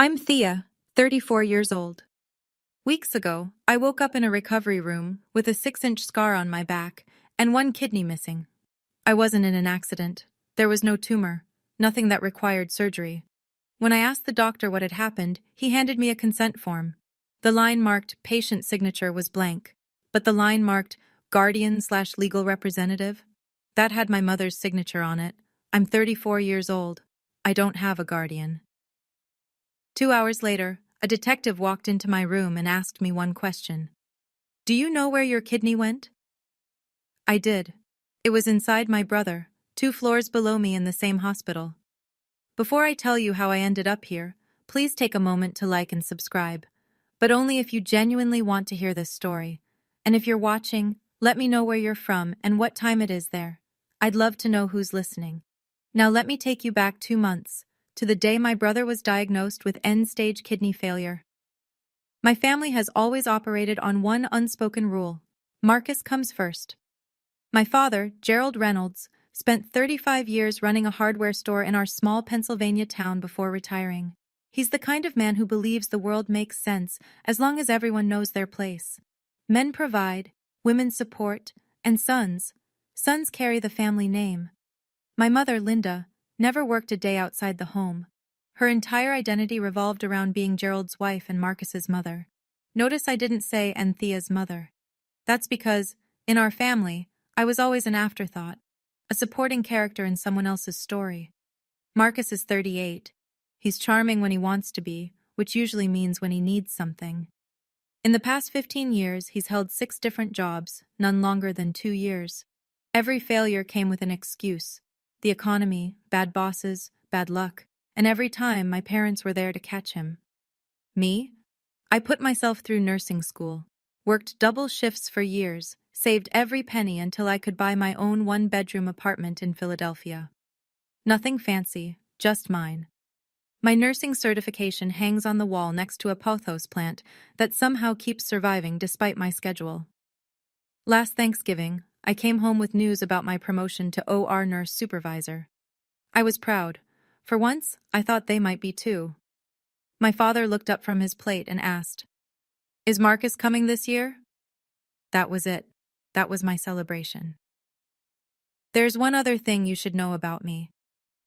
I'm Thea, 34 years old. Weeks ago, I woke up in a recovery room with a 6-inch scar on my back and one kidney missing. I wasn't in an accident. There was no tumor, nothing that required surgery. When I asked the doctor what had happened, he handed me a consent form. The line marked patient signature was blank, but the line marked guardian/legal representative, that had my mother's signature on it. I'm 34 years old. I don't have a guardian. 2 hours later, a detective walked into my room and asked me one question. Do you know where your kidney went? I did. It was inside my brother, 2 floors below me in the same hospital. Before I tell you how I ended up here, please take a moment to like and subscribe, but only if you genuinely want to hear this story. And if you're watching, let me know where you're from and what time it is there. I'd love to know who's listening. Now let me take you back 2 months, to the day my brother was diagnosed with end-stage kidney failure. My family has always operated on one unspoken rule: Marcus comes first. My father, Gerald Reynolds, spent 35 years running a hardware store in our small Pennsylvania town before retiring. He's the kind of man who believes the world makes sense as long as everyone knows their place. Men provide, women support, and sons carry the family name. My mother, Linda, never worked a day outside the home. Her entire identity revolved around being Gerald's wife and Marcus's mother. Notice I didn't say Anthea's mother. That's because, in our family, I was always an afterthought, a supporting character in someone else's story. Marcus is 38. He's charming when he wants to be, which usually means when he needs something. In the past 15 years, he's held 6 different jobs, none longer than 2 years. Every failure came with an excuse: the economy, bad bosses, bad luck, and every time my parents were there to catch him. Me? I put myself through nursing school, worked double shifts for years, saved every penny until I could buy my own 1-bedroom apartment in Philadelphia. Nothing fancy, just mine. My nursing certification hangs on the wall next to a pothos plant that somehow keeps surviving despite my schedule. Last Thanksgiving, I came home with news about my promotion to OR nurse supervisor. I was proud. For once, I thought they might be too. My father looked up from his plate and asked, "Is Marcus coming this year?" That was it. That was my celebration. There's one other thing you should know about me.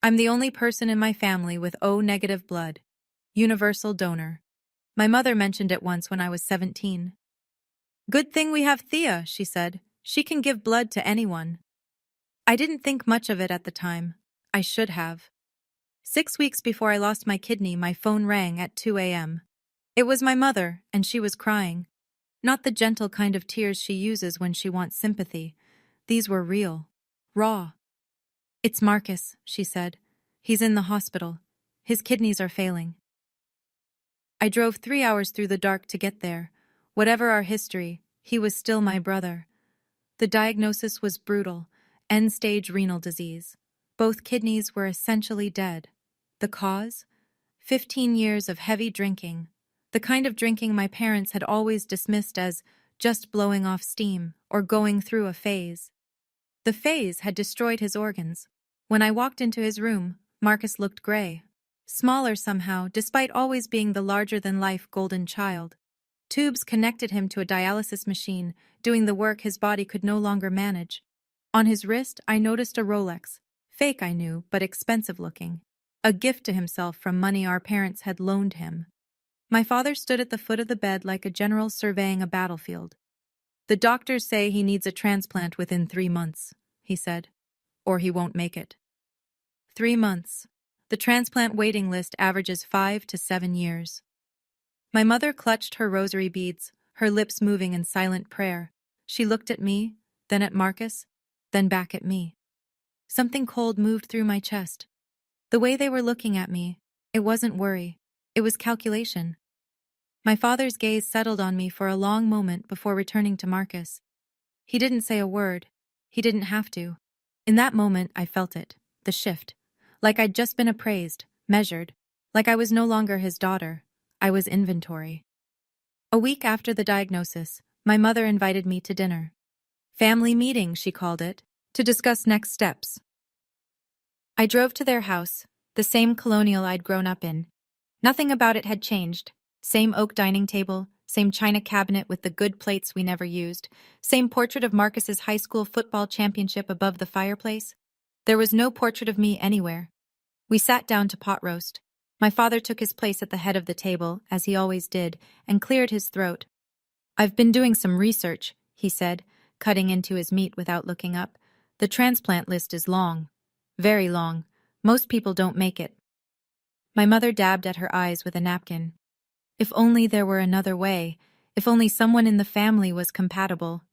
I'm the only person in my family with O-negative blood. Universal donor. My mother mentioned it once when I was 17. Good thing we have Thea, she said. She can give blood to anyone. I didn't think much of it at the time. I should have. 6 weeks before I lost my kidney, my phone rang at 2 a.m. It was my mother, and she was crying. Not the gentle kind of tears she uses when she wants sympathy. These were real. Raw. "It's Marcus," she said. "He's in the hospital. His kidneys are failing." I drove 3 hours through the dark to get there. Whatever our history, he was still my brother. The diagnosis was brutal: end-stage renal disease. Both kidneys were essentially dead. The cause? 15 years of heavy drinking. The kind of drinking my parents had always dismissed as just blowing off steam or going through a phase. The phase had destroyed his organs. When I walked into his room, Marcus looked gray. Smaller somehow, despite always being the larger-than-life golden child. Tubes connected him to a dialysis machine, doing the work his body could no longer manage. On his wrist, I noticed a Rolex. Fake, I knew, but expensive-looking. A gift to himself from money our parents had loaned him. My father stood at the foot of the bed like a general surveying a battlefield. "The doctors say he needs a transplant within 3 months," he said. "Or he won't make it." 3 months. The transplant waiting list averages 5 to 7 years. My mother clutched her rosary beads, her lips moving in silent prayer. She looked at me, then at Marcus, then back at me. Something cold moved through my chest. The way they were looking at me, it wasn't worry, it was calculation. My father's gaze settled on me for a long moment before returning to Marcus. He didn't say a word. He didn't have to. In that moment, I felt it, the shift. Like I'd just been appraised, measured. Like I was no longer his daughter. I was inventory. A week after the diagnosis, my mother invited me to dinner. Family meeting, she called it, to discuss next steps. I drove to their house, the same colonial I'd grown up in. Nothing about it had changed. Same oak dining table, same china cabinet with the good plates we never used, same portrait of Marcus's high school football championship above the fireplace. There was no portrait of me anywhere. We sat down to pot roast. My father took his place at the head of the table, as he always did, and cleared his throat. "I've been doing some research," he said, cutting into his meat without looking up. "The transplant list is long. Very long. Most people don't make it." My mother dabbed at her eyes with a napkin. If only there were another way. If only someone in the family was compatible.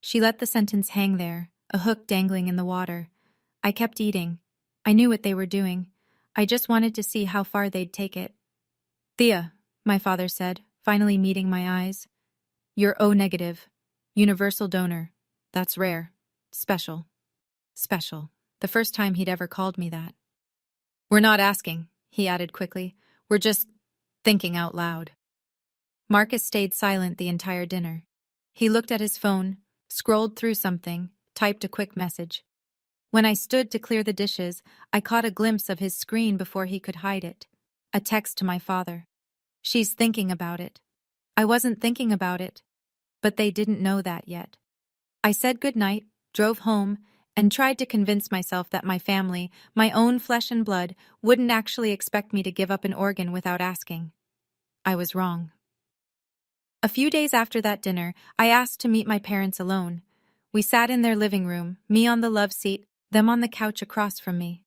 She let the sentence hang there, a hook dangling in the water. I kept eating. I knew what they were doing. I just wanted to see how far they'd take it. "Thea," my father said, finally meeting my eyes. "You're O negative. Universal donor. That's rare. Special. Special." The first time he'd ever called me that. "We're not asking," he added quickly. "We're just thinking out loud." Marcus stayed silent the entire dinner. He looked at his phone, scrolled through something, typed a quick message. When I stood to clear the dishes, I caught a glimpse of his screen before he could hide it. A text to my father. "She's thinking about it." I wasn't thinking about it, but they didn't know that yet. I said goodnight, drove home, and tried to convince myself that my family, my own flesh and blood, wouldn't actually expect me to give up an organ without asking. I was wrong. A few days after that dinner, I asked to meet my parents alone. We sat in their living room, me on the love seat, them on the couch across from me.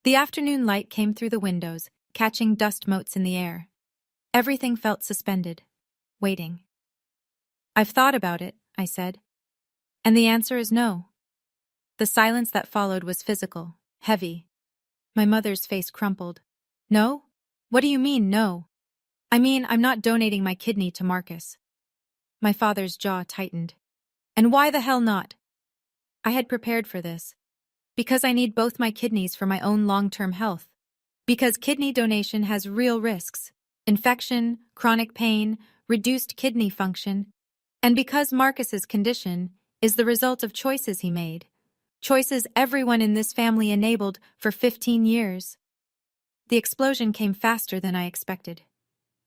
The afternoon light came through the windows, catching dust motes in the air. Everything felt suspended, waiting. "I've thought about it," I said. "And the answer is no." The silence that followed was physical, heavy. My mother's face crumpled. "No? What do you mean, no?" "I mean, I'm not donating my kidney to Marcus." My father's jaw tightened. "And why the hell not?" I had prepared for this. Because I need both my kidneys for my own long-term health. Because kidney donation has real risks. Infection, chronic pain, reduced kidney function. And because Marcus's condition is the result of choices he made. Choices everyone in this family enabled for 15 years. The explosion came faster than I expected.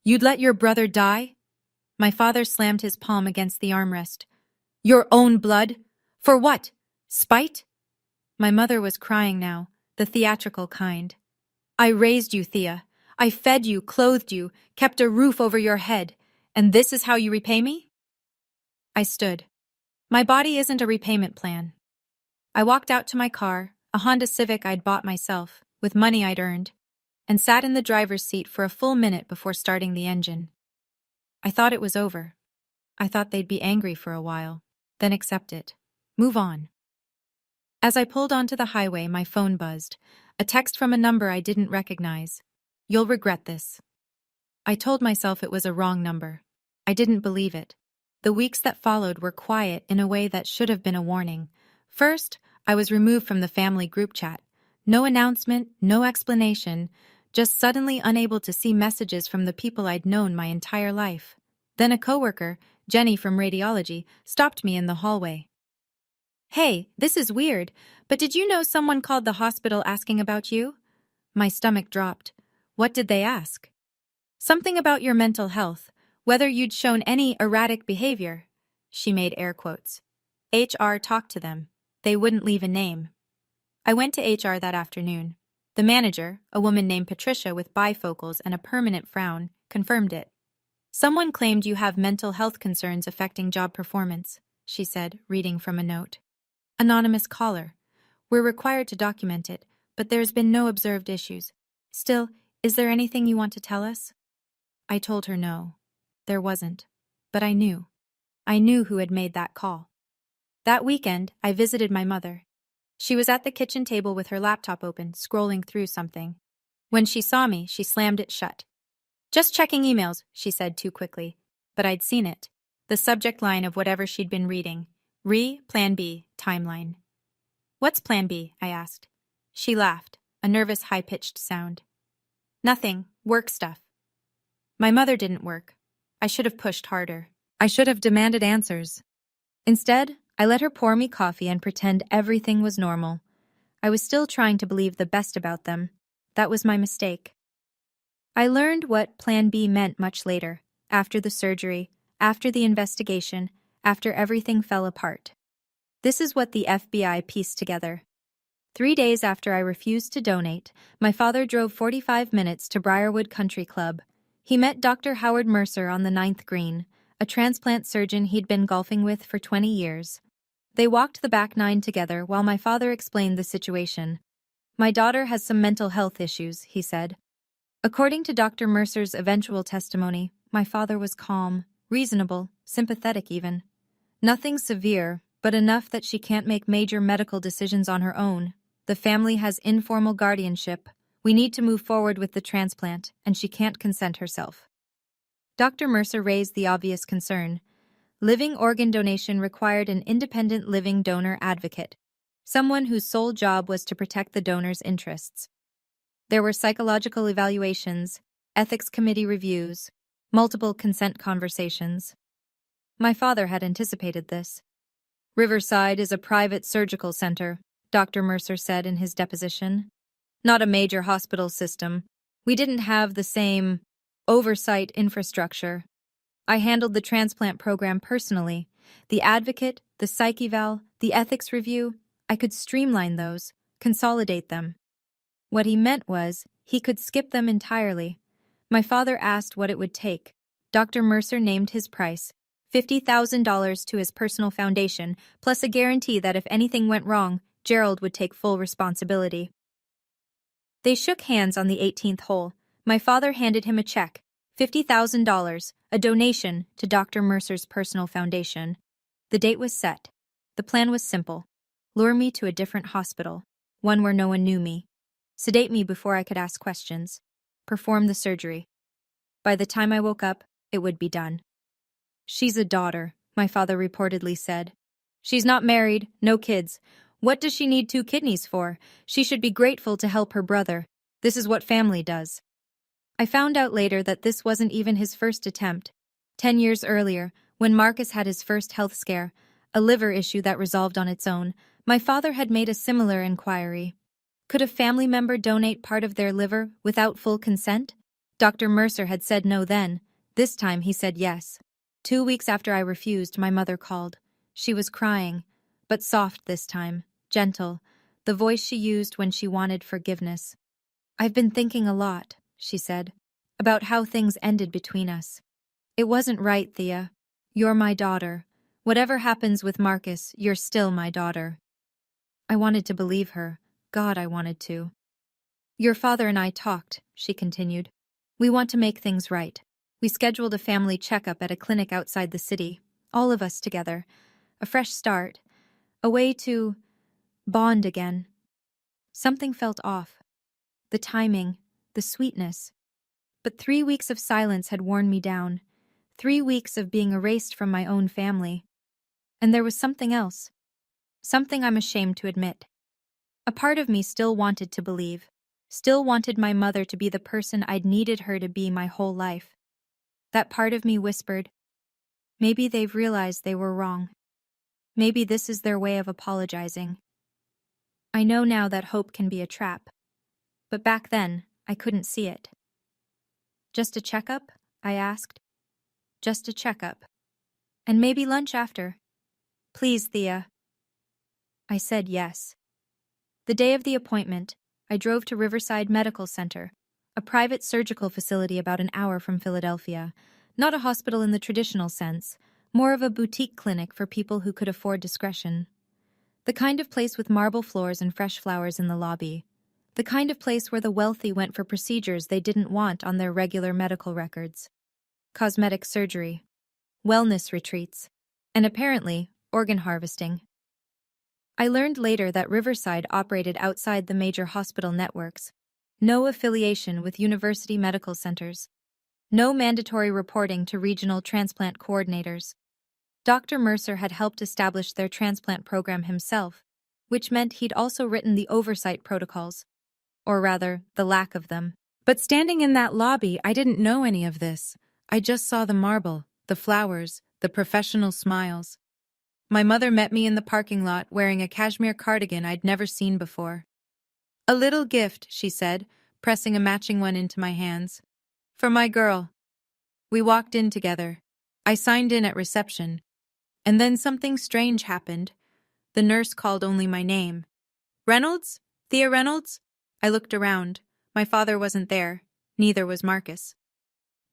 "You'd let your brother die?" My father slammed his palm against the armrest. "Your own blood? For what? Spite?" My mother was crying now, the theatrical kind. "I raised you, Thea. I fed you, clothed you, kept a roof over your head, and this is how you repay me?" I stood. My body isn't a repayment plan. I walked out to my car, a Honda Civic I'd bought myself, with money I'd earned, and sat in the driver's seat for a full minute before starting the engine. I thought it was over. I thought they'd be angry for a while, then accept it. Move on. As I pulled onto the highway, my phone buzzed. A text from a number I didn't recognize. "You'll regret this." I told myself it was a wrong number. I didn't believe it. The weeks that followed were quiet in a way that should have been a warning. First, I was removed from the family group chat. No announcement, no explanation, just suddenly unable to see messages from the people I'd known my entire life. Then a coworker, Jenny from radiology, stopped me in the hallway. "Hey, this is weird, but did you know someone called the hospital asking about you?" My stomach dropped. "What did they ask?" "Something about your mental health, whether you'd shown any erratic behavior." She made air quotes. HR talked to them. They wouldn't leave a name. I went to HR that afternoon. The manager, a woman named Patricia with bifocals and a permanent frown, confirmed it. "Someone claimed you have mental health concerns affecting job performance," she said, reading from a note. "Anonymous caller. We're required to document it, but there's been no observed issues. Still, is there anything you want to tell us?" I told her no. There wasn't. But I knew. I knew who had made that call. That weekend, I visited my mother. She was at the kitchen table with her laptop open, scrolling through something. When she saw me, she slammed it shut. "Just checking emails," she said too quickly. But I'd seen it. The subject line of whatever she'd been reading. Plan B, timeline. "What's Plan B?" I asked. She laughed, a nervous high-pitched sound. "Nothing, work stuff." My mother didn't work. I should have pushed harder. I should have demanded answers. Instead, I let her pour me coffee and pretend everything was normal. I was still trying to believe the best about them. That was my mistake. I learned what Plan B meant much later, after the surgery, after the investigation, after everything fell apart. This is what the FBI pieced together. 3 days after I refused to donate, my father drove 45 minutes to Briarwood Country Club. He met Dr. Howard Mercer on the ninth green, a transplant surgeon he'd been golfing with for 20 years. They walked the back nine together while my father explained the situation. "My daughter has some mental health issues," he said. According to Dr. Mercer's eventual testimony, my father was calm, reasonable, sympathetic even. "Nothing severe, but enough that she can't make major medical decisions on her own. The family has informal guardianship. We need to move forward with the transplant, and she can't consent herself." Dr. Mercer raised the obvious concern. Living organ donation required an independent living donor advocate, someone whose sole job was to protect the donor's interests. There were psychological evaluations, ethics committee reviews, multiple consent conversations. My father had anticipated this. "Riverside is a private surgical center," Dr. Mercer said in his deposition. "Not a major hospital system. We didn't have the same oversight infrastructure. I handled the transplant program personally. The advocate, the psych eval, the ethics review, I could streamline those, consolidate them." What he meant was, he could skip them entirely. My father asked what it would take. Dr. Mercer named his price, $50,000 to his personal foundation, plus a guarantee that if anything went wrong, Gerald would take full responsibility. They shook hands on the 18th hole. My father handed him a check, $50,000, a donation to Dr. Mercer's personal foundation. The date was set. The plan was simple. Lure me to a different hospital, one where no one knew me. Sedate me before I could ask questions. Perform the surgery. By the time I woke up, it would be done. "She's a daughter," my father reportedly said. "She's not married, no kids. What does she need 2 kidneys for? She should be grateful to help her brother. This is what family does." I found out later that this wasn't even his first attempt. 10 years earlier, when Marcus had his first health scare, a liver issue that resolved on its own, my father had made a similar inquiry. Could a family member donate part of their liver without full consent? Dr. Mercer had said no then. This time he said yes. 2 weeks after I refused, my mother called. She was crying, but soft this time, gentle, the voice she used when she wanted forgiveness. "I've been thinking a lot," she said, "about how things ended between us. It wasn't right, Thea. You're my daughter. Whatever happens with Marcus, you're still my daughter." I wanted to believe her. God, I wanted to. "Your father and I talked," she continued. "We want to make things right. We scheduled a family checkup at a clinic outside the city, all of us together. A fresh start. A way to bond again." Something felt off. The timing, the sweetness. But 3 weeks of silence had worn me down. 3 weeks of being erased from my own family. And there was something else. Something I'm ashamed to admit. A part of me still wanted to believe. Still wanted my mother to be the person I'd needed her to be my whole life. That part of me whispered, maybe they've realized they were wrong. Maybe this is their way of apologizing. I know now that hope can be a trap. But back then, I couldn't see it. "Just a checkup?" I asked. "Just a checkup. And maybe lunch after. Please, Thea." I said yes. The day of the appointment, I drove to Riverside Medical Center, a private surgical facility about an hour from Philadelphia. Not a hospital in the traditional sense, more of a boutique clinic for people who could afford discretion. The kind of place with marble floors and fresh flowers in the lobby. The kind of place where the wealthy went for procedures they didn't want on their regular medical records. Cosmetic surgery, wellness retreats, and apparently, organ harvesting. I learned later that Riverside operated outside the major hospital networks. No affiliation with university medical centers. No mandatory reporting to regional transplant coordinators. Dr. Mercer had helped establish their transplant program himself, which meant he'd also written the oversight protocols. Or rather, the lack of them. But standing in that lobby, I didn't know any of this. I just saw the marble, the flowers, the professional smiles. My mother met me in the parking lot wearing a cashmere cardigan I'd never seen before. "A little gift," she said, pressing a matching one into my hands. For my girl. We walked in together. I signed in at reception. And then something strange happened. The nurse called only my name. Reynolds? Thea Reynolds? I looked around. My father wasn't there. Neither was Marcus.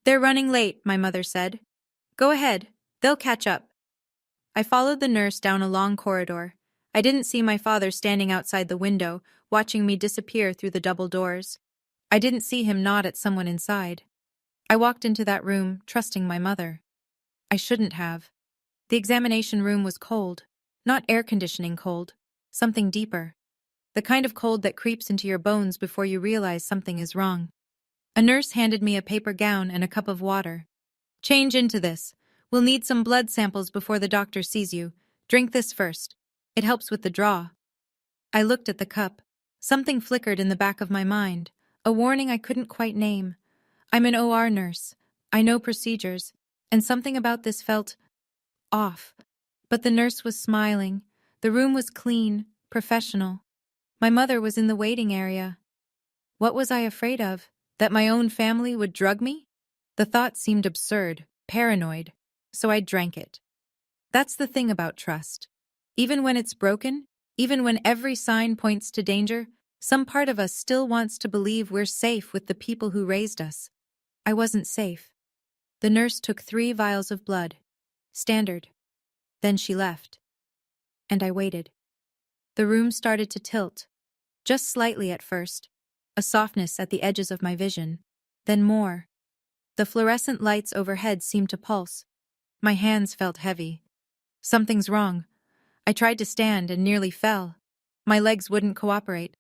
They're running late, my mother said. Go ahead. They'll catch up. I followed the nurse down a long corridor. I didn't see my father standing outside the window, watching me disappear through the double doors. I didn't see him nod at someone inside. I walked into that room, trusting my mother. I shouldn't have. The examination room was cold. Not air conditioning cold. Something deeper. The kind of cold that creeps into your bones before you realize something is wrong. A nurse handed me a paper gown and a cup of water. Change into this. We'll need some blood samples before the doctor sees you. Drink this first. It helps with the draw. I looked at the cup. Something flickered in the back of my mind. A warning I couldn't quite name. I'm an OR nurse. I know procedures. And something about this felt off. But the nurse was smiling. The room was clean, professional. My mother was in the waiting area. What was I afraid of? That my own family would drug me? The thought seemed absurd, paranoid, so I drank it. That's the thing about trust. Even when it's broken, even when every sign points to danger, some part of us still wants to believe we're safe with the people who raised us. I wasn't safe. The nurse took 3 vials of blood. Standard. Then she left. And I waited. The room started to tilt. Just slightly at first. A softness at the edges of my vision. Then more. The fluorescent lights overhead seemed to pulse. My hands felt heavy. Something's wrong. I tried to stand and nearly fell. My legs wouldn't cooperate.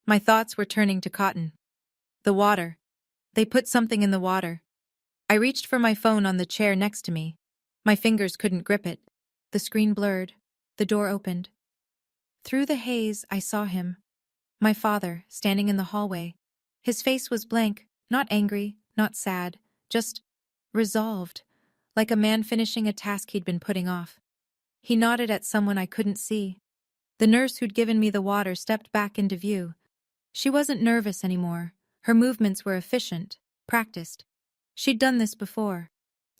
My thoughts were turning to cotton. The water. They put something in the water. I reached for my phone on the chair next to me. My fingers couldn't grip it. The screen blurred. The door opened. Through the haze, I saw him. My father, standing in the hallway. His face was blank, not angry, not sad, just resolved, like a man finishing a task he'd been putting off. He nodded at someone I couldn't see. The nurse who'd given me the water stepped back into view. She wasn't nervous anymore. Her movements were efficient, practiced. She'd done this before.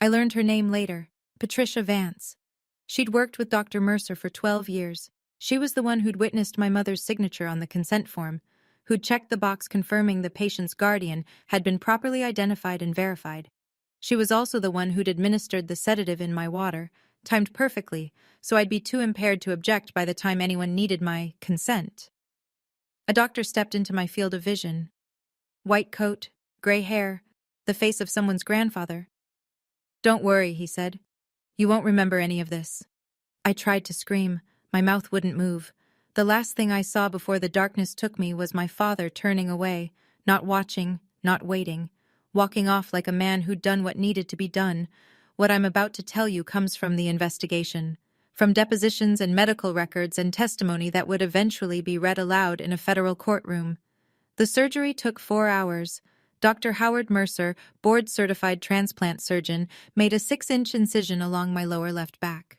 I learned her name later, Patricia Vance. She'd worked with Dr. Mercer for 12 years. She was the one who'd witnessed my mother's signature on the consent form, who'd checked the box confirming the patient's guardian had been properly identified and verified. She was also the one who'd administered the sedative in my water, timed perfectly, so I'd be too impaired to object by the time anyone needed my consent. A doctor stepped into my field of vision. White coat, gray hair, the face of someone's grandfather. Don't worry, he said. You won't remember any of this. I tried to scream. My mouth wouldn't move. The last thing I saw before the darkness took me was my father turning away, not watching, not waiting, walking off like a man who'd done what needed to be done. What I'm about to tell you comes from the investigation, from depositions and medical records and testimony that would eventually be read aloud in a federal courtroom. The surgery took 4 hours. Dr. Howard Mercer, board-certified transplant surgeon, made a 6-inch incision along my lower left back.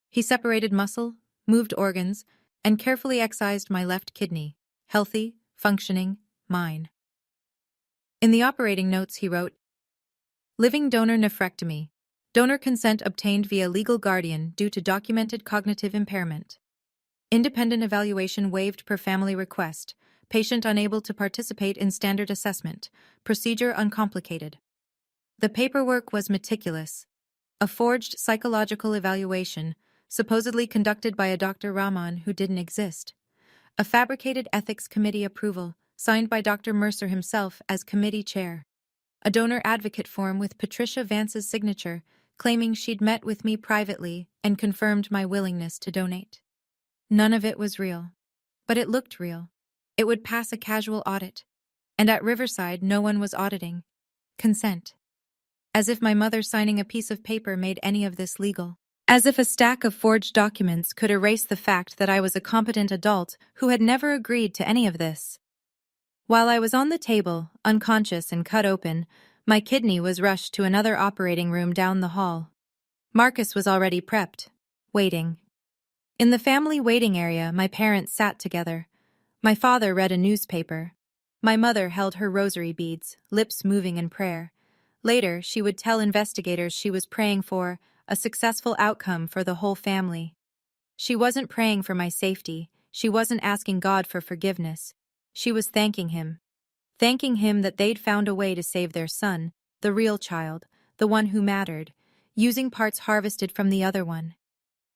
He separated muscle, moved organs, and carefully excised my left kidney, healthy, functioning, mine. In the operating notes he wrote, living donor nephrectomy, donor consent obtained via legal guardian due to documented cognitive impairment. Independent evaluation waived per family request, patient unable to participate in standard assessment, procedure uncomplicated. The paperwork was meticulous. A forged psychological evaluation, supposedly conducted by a Dr. Rahman who didn't exist. A fabricated ethics committee approval, signed by Dr. Mercer himself as committee chair. A donor advocate form with Patricia Vance's signature, claiming she'd met with me privately and confirmed my willingness to donate. None of it was real. But it looked real. It would pass a casual audit. And at Riverside, no one was auditing. Consent. As if my mother signing a piece of paper made any of this legal. As if a stack of forged documents could erase the fact that I was a competent adult who had never agreed to any of this. While I was on the table, unconscious and cut open, my kidney was rushed to another operating room down the hall. Marcus was already prepped, waiting. In the family waiting area, my parents sat together. My father read a newspaper. My mother held her rosary beads, lips moving in prayer. Later, she would tell investigators she was praying for a successful outcome for the whole family. She wasn't praying for my safety. She wasn't asking God for forgiveness. She was thanking him. Thanking him that they'd found a way to save their son, the real child, the one who mattered, using parts harvested from the other one.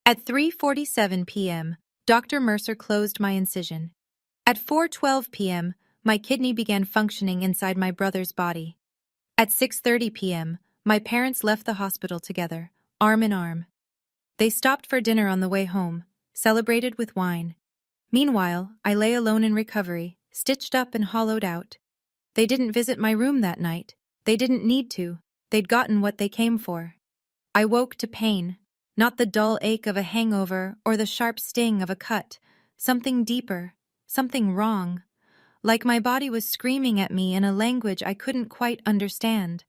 At 3:47 p.m., Dr. Mercer closed my incision. At 4:12 p.m., my kidney began functioning inside my brother's body. At 6:30 p.m., my parents left the hospital together, arm in arm. They stopped for dinner on the way home, celebrated with wine. Meanwhile, I lay alone in recovery, stitched up and hollowed out. They didn't visit my room that night. They didn't need to. They'd gotten what they came for. I woke to pain, not the dull ache of a hangover or the sharp sting of a cut. Something deeper, something wrong. Like my body was screaming at me in a language I couldn't quite understand.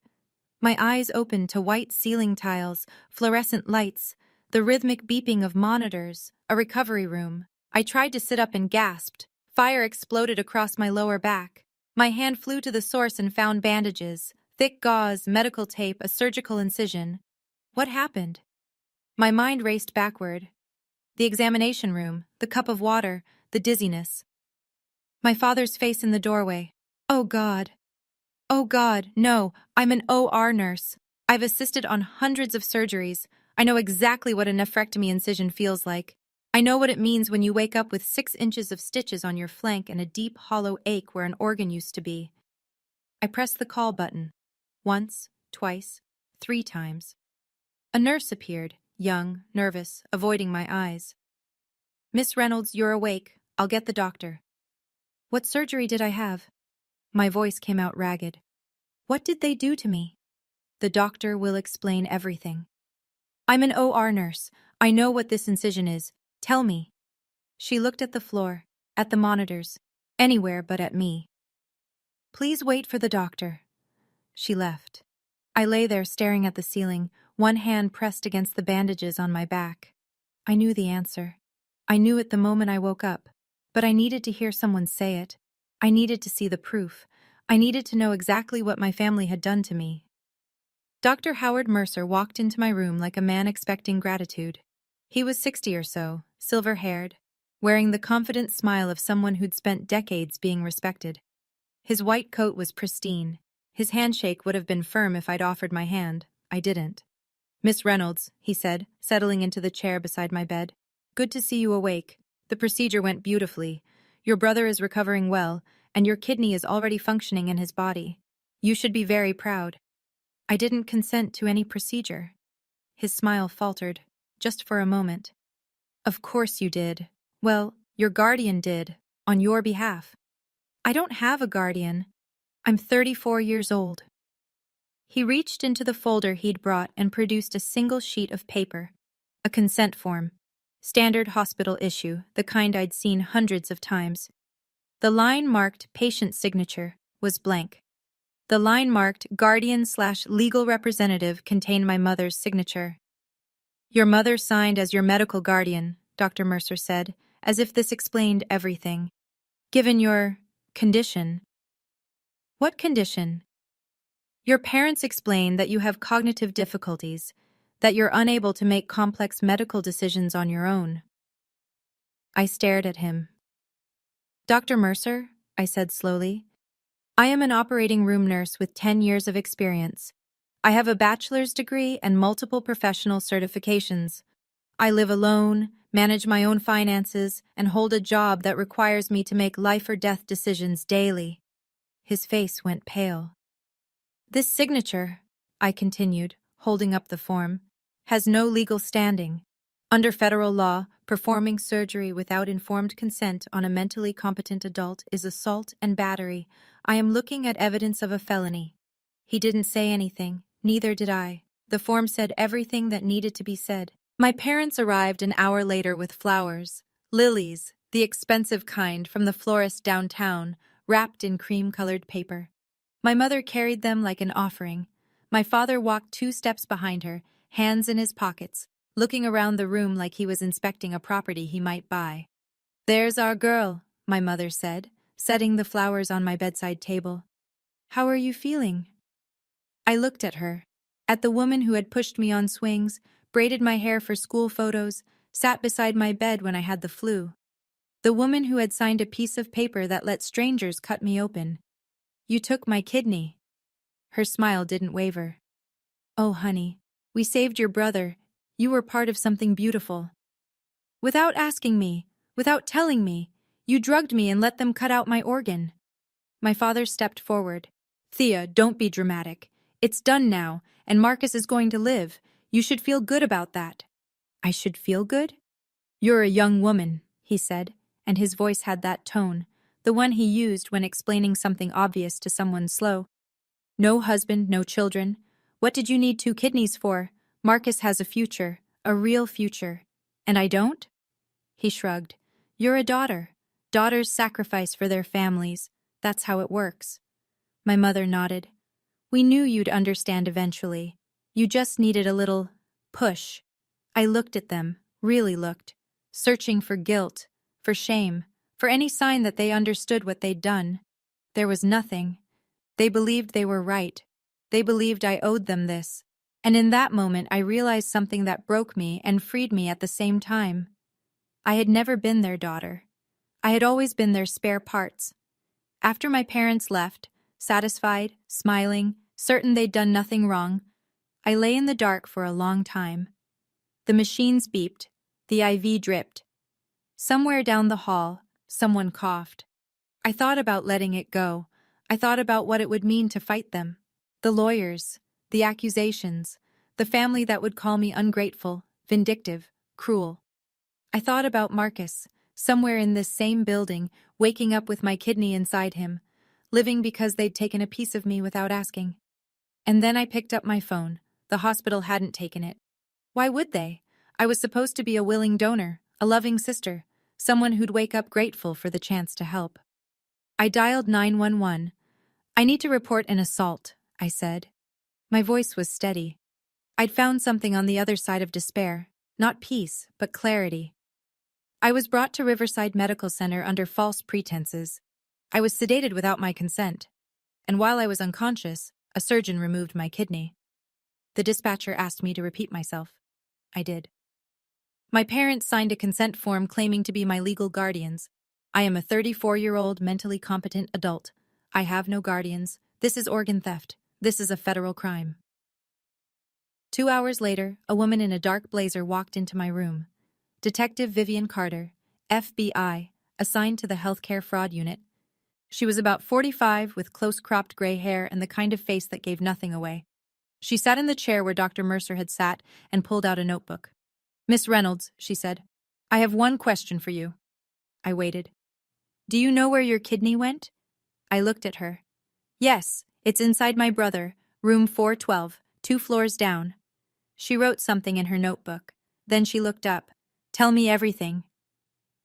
My eyes opened to white ceiling tiles, fluorescent lights, the rhythmic beeping of monitors, a recovery room. I tried to sit up and gasped. Fire exploded across my lower back. My hand flew to the source and found bandages, thick gauze, medical tape, a surgical incision. What happened? My mind raced backward. The examination room, the cup of water, the dizziness. My father's face in the doorway. Oh God. Oh God, no, I'm an OR nurse. I've assisted on hundreds of surgeries. I know exactly what a nephrectomy incision feels like. I know what it means when you wake up with 6 inches of stitches on your flank and a deep, hollow ache where an organ used to be. I pressed the call button. Once, twice, 3 times. A nurse appeared, young, nervous, avoiding my eyes. Miss Reynolds, you're awake. I'll get the doctor. What surgery did I have? My voice came out ragged. What did they do to me? The doctor will explain everything. I'm an OR nurse. I know what this incision is. Tell me. She looked at the floor, at the monitors, anywhere but at me. Please wait for the doctor. She left. I lay there staring at the ceiling, one hand pressed against the bandages on my back. I knew the answer. I knew it the moment I woke up, but I needed to hear someone say it. I needed to see the proof. I needed to know exactly what my family had done to me. Dr. Howard Mercer walked into my room like a man expecting gratitude. He was 60 or so, silver-haired, wearing the confident smile of someone who'd spent decades being respected. His white coat was pristine. His handshake would have been firm if I'd offered my hand. I didn't. Miss Reynolds, he said, settling into the chair beside my bed. Good to see you awake. The procedure went beautifully. Your brother is recovering well, and your kidney is already functioning in his body. You should be very proud. I didn't consent to any procedure. His smile faltered, just for a moment. Of course you did. Well, your guardian did, on your behalf. I don't have a guardian. I'm 34 years old. He reached into the folder he'd brought and produced a single sheet of paper. A consent form. Standard hospital issue, the kind I'd seen hundreds of times. The line marked patient signature was blank. The line marked guardian/legal representative contained my mother's signature. Your mother signed as your medical guardian, Dr. Mercer said, as if this explained everything. Given your condition. What condition? Your parents explain that you have cognitive difficulties, that you're unable to make complex medical decisions on your own. I stared at him. Dr. Mercer, I said slowly, I am an operating room nurse with 10 years of experience. I have a bachelor's degree and multiple professional certifications. I live alone, manage my own finances, and hold a job that requires me to make life or death decisions daily. His face went pale. This signature, I continued, holding up the form, has no legal standing. Under federal law, performing surgery without informed consent on a mentally competent adult is assault and battery. I am looking at evidence of a felony. He didn't say anything, neither did I. The form said everything that needed to be said. My parents arrived an hour later with flowers, lilies, the expensive kind from the florist downtown, wrapped in cream-colored paper. My mother carried them like an offering. My father walked 2 steps behind her, hands in his pockets, looking around the room like he was inspecting a property he might buy. There's our girl, my mother said, setting the flowers on my bedside table. How are you feeling? I looked at her, at the woman who had pushed me on swings, braided my hair for school photos, sat beside my bed when I had the flu. The woman who had signed a piece of paper that let strangers cut me open. You took my kidney. Her smile didn't waver. Oh, honey, we saved your brother. You were part of something beautiful. Without asking me, without telling me, you drugged me and let them cut out my organ. My father stepped forward. Thea, don't be dramatic. It's done now, and Marcus is going to live. You should feel good about that. I should feel good? You're a young woman, he said, and his voice had that tone, the one he used when explaining something obvious to someone slow. No husband, no children. What did you need 2 kidneys for? Marcus has a future, a real future. And I don't? He shrugged. You're a daughter. Daughters sacrifice for their families. That's how it works. My mother nodded. We knew you'd understand eventually. You just needed a little push. I looked at them, really looked, searching for guilt, for shame, for any sign that they understood what they'd done. There was nothing. They believed they were right. They believed I owed them this. And in that moment I realized something that broke me and freed me at the same time. I had never been their daughter. I had always been their spare parts. After my parents left, satisfied, smiling, certain they'd done nothing wrong, I lay in the dark for a long time. The machines beeped, the IV dripped. Somewhere down the hall, someone coughed. I thought about letting it go. I thought about what it would mean to fight them. The lawyers, the accusations, the family that would call me ungrateful, vindictive, cruel. I thought about Marcus, somewhere in this same building, waking up with my kidney inside him, living because they'd taken a piece of me without asking. And then I picked up my phone. The hospital hadn't taken it. Why would they? I was supposed to be a willing donor, a loving sister, someone who'd wake up grateful for the chance to help. I dialed 911. I need to report an assault, I said. My voice was steady. I'd found something on the other side of despair, not peace, but clarity. I was brought to Riverside Medical Center under false pretenses. I was sedated without my consent. And while I was unconscious, a surgeon removed my kidney. The dispatcher asked me to repeat myself. I did. My parents signed a consent form claiming to be my legal guardians. I am a 34-year-old mentally competent adult. I have no guardians. This is organ theft. This is a federal crime. 2 hours later, a woman in a dark blazer walked into my room. Detective Vivian Carter, FBI, assigned to the healthcare fraud unit. She was about 45 with close-cropped gray hair and the kind of face that gave nothing away. She sat in the chair where Dr. Mercer had sat and pulled out a notebook. Miss Reynolds, she said, I have one question for you. I waited. Do you know where your kidney went? I looked at her. Yes, it's inside my brother, room 412, 2 floors down. She wrote something in her notebook. Then she looked up. Tell me everything.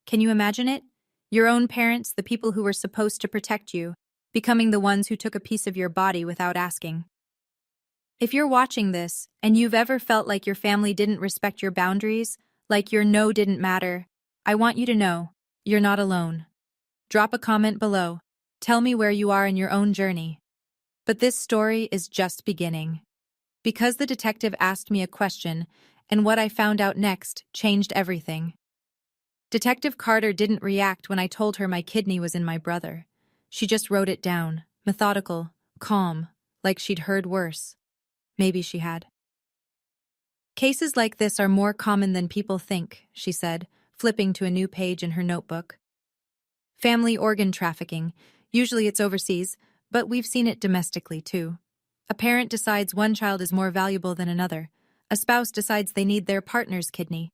Can you imagine it? Your own parents, the people who were supposed to protect you, becoming the ones who took a piece of your body without asking. If you're watching this, and you've ever felt like your family didn't respect your boundaries, like your no didn't matter, I want you to know, you're not alone. Drop a comment below. Tell me where you are in your own journey. But this story is just beginning. Because the detective asked me a question, and what I found out next changed everything. Detective Carter didn't react when I told her my kidney was in my brother. She just wrote it down, methodical, calm, like she'd heard worse. Maybe she had. Cases like this are more common than people think, she said, flipping to a new page in her notebook. Family organ trafficking. Usually it's overseas, but we've seen it domestically too. A parent decides one child is more valuable than another. A spouse decides they need their partner's kidney.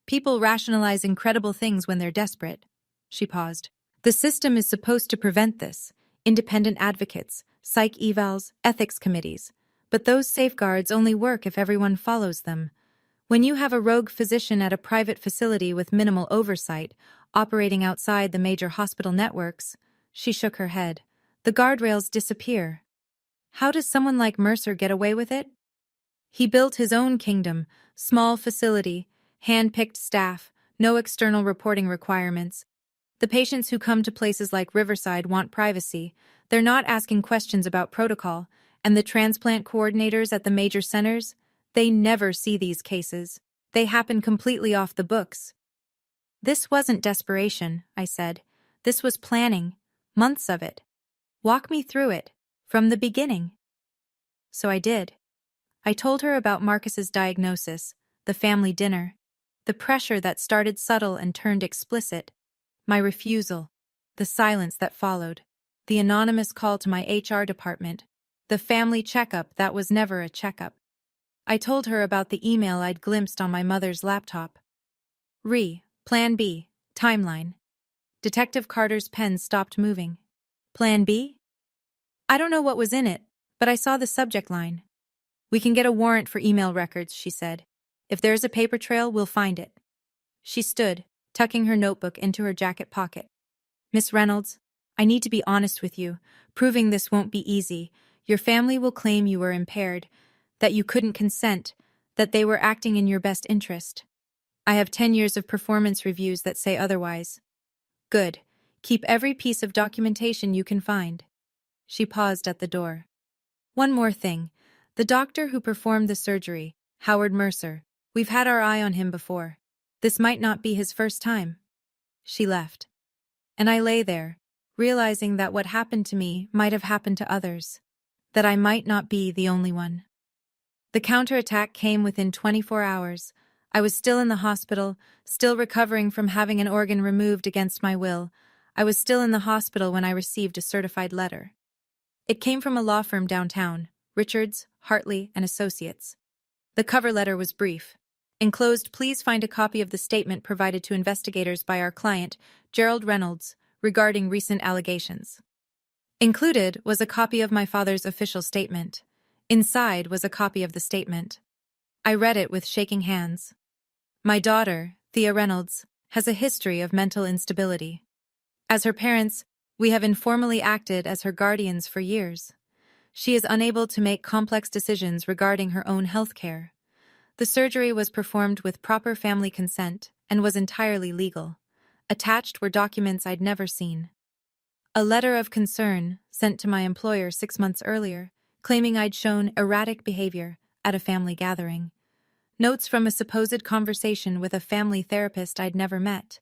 People rationalize incredible things when they're desperate. She paused. The system is supposed to prevent this. Independent advocates, psych evals, ethics committees. But those safeguards only work if everyone follows them. When you have a rogue physician at a private facility with minimal oversight, operating outside the major hospital networks, she shook her head. The guardrails disappear. How does someone like Mercer get away with it? He built his own kingdom, small facility, hand-picked staff, no external reporting requirements. The patients who come to places like Riverside want privacy. They're not asking questions about protocol, And the transplant coordinators at the major centers, they never see these cases. They happen completely off the books. This wasn't desperation, I said. This was planning, months of it. Walk me through it, from the beginning. So I did. I told her about Marcus's diagnosis, the family dinner, the pressure that started subtle and turned explicit, my refusal, the silence that followed, the anonymous call to my HR department, the family checkup that was never a checkup. I told her about the email I'd glimpsed on my mother's laptop. Plan B, timeline. Detective Carter's pen stopped moving. Plan B? I don't know what was in it, but I saw the subject line. We can get a warrant for email records, she said. If there's a paper trail, we'll find it. She stood, tucking her notebook into her jacket pocket. Miss Reynolds, I need to be honest with you. Proving this won't be easy. Your family will claim you were impaired, that you couldn't consent, that they were acting in your best interest. I have 10 years of performance reviews that say otherwise. Good. Keep every piece of documentation you can find. She paused at the door. One more thing. The doctor who performed the surgery, Howard Mercer, we've had our eye on him before. This might not be his first time. She left. And I lay there, realizing that what happened to me might have happened to others, that I might not be the only one. The counterattack came within 24 hours. I was still in the hospital, still recovering from having an organ removed against my will. I was still in the hospital when I received a certified letter. It came from a law firm downtown, Richards, Hartley, and Associates. The cover letter was brief. Enclosed, please find a copy of the statement provided to investigators by our client, Gerald Reynolds, regarding recent allegations. Included was a copy of my father's official statement. Inside was a copy of the statement. I read it with shaking hands. My daughter, Thea Reynolds, has a history of mental instability. As her parents, we have informally acted as her guardians for years. She is unable to make complex decisions regarding her own health care. The surgery was performed with proper family consent and was entirely legal. Attached were documents I'd never seen. A letter of concern sent to my employer 6 months earlier, claiming I'd shown erratic behavior at a family gathering. Notes from a supposed conversation with a family therapist I'd never met.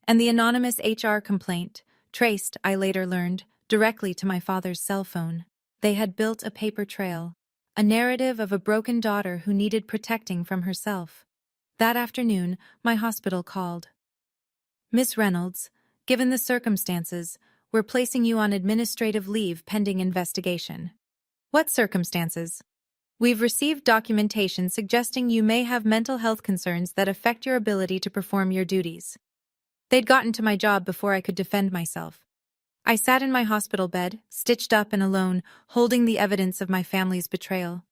And the anonymous HR complaint, traced, I later learned, directly to my father's cell phone. They had built a paper trail, a narrative of a broken daughter who needed protecting from herself. That afternoon, my hospital called. Miss Reynolds, given the circumstances, we're placing you on administrative leave pending investigation. What circumstances? We've received documentation suggesting you may have mental health concerns that affect your ability to perform your duties. They'd gotten to my job before I could defend myself. I sat in my hospital bed, stitched up and alone, holding the evidence of my family's betrayal.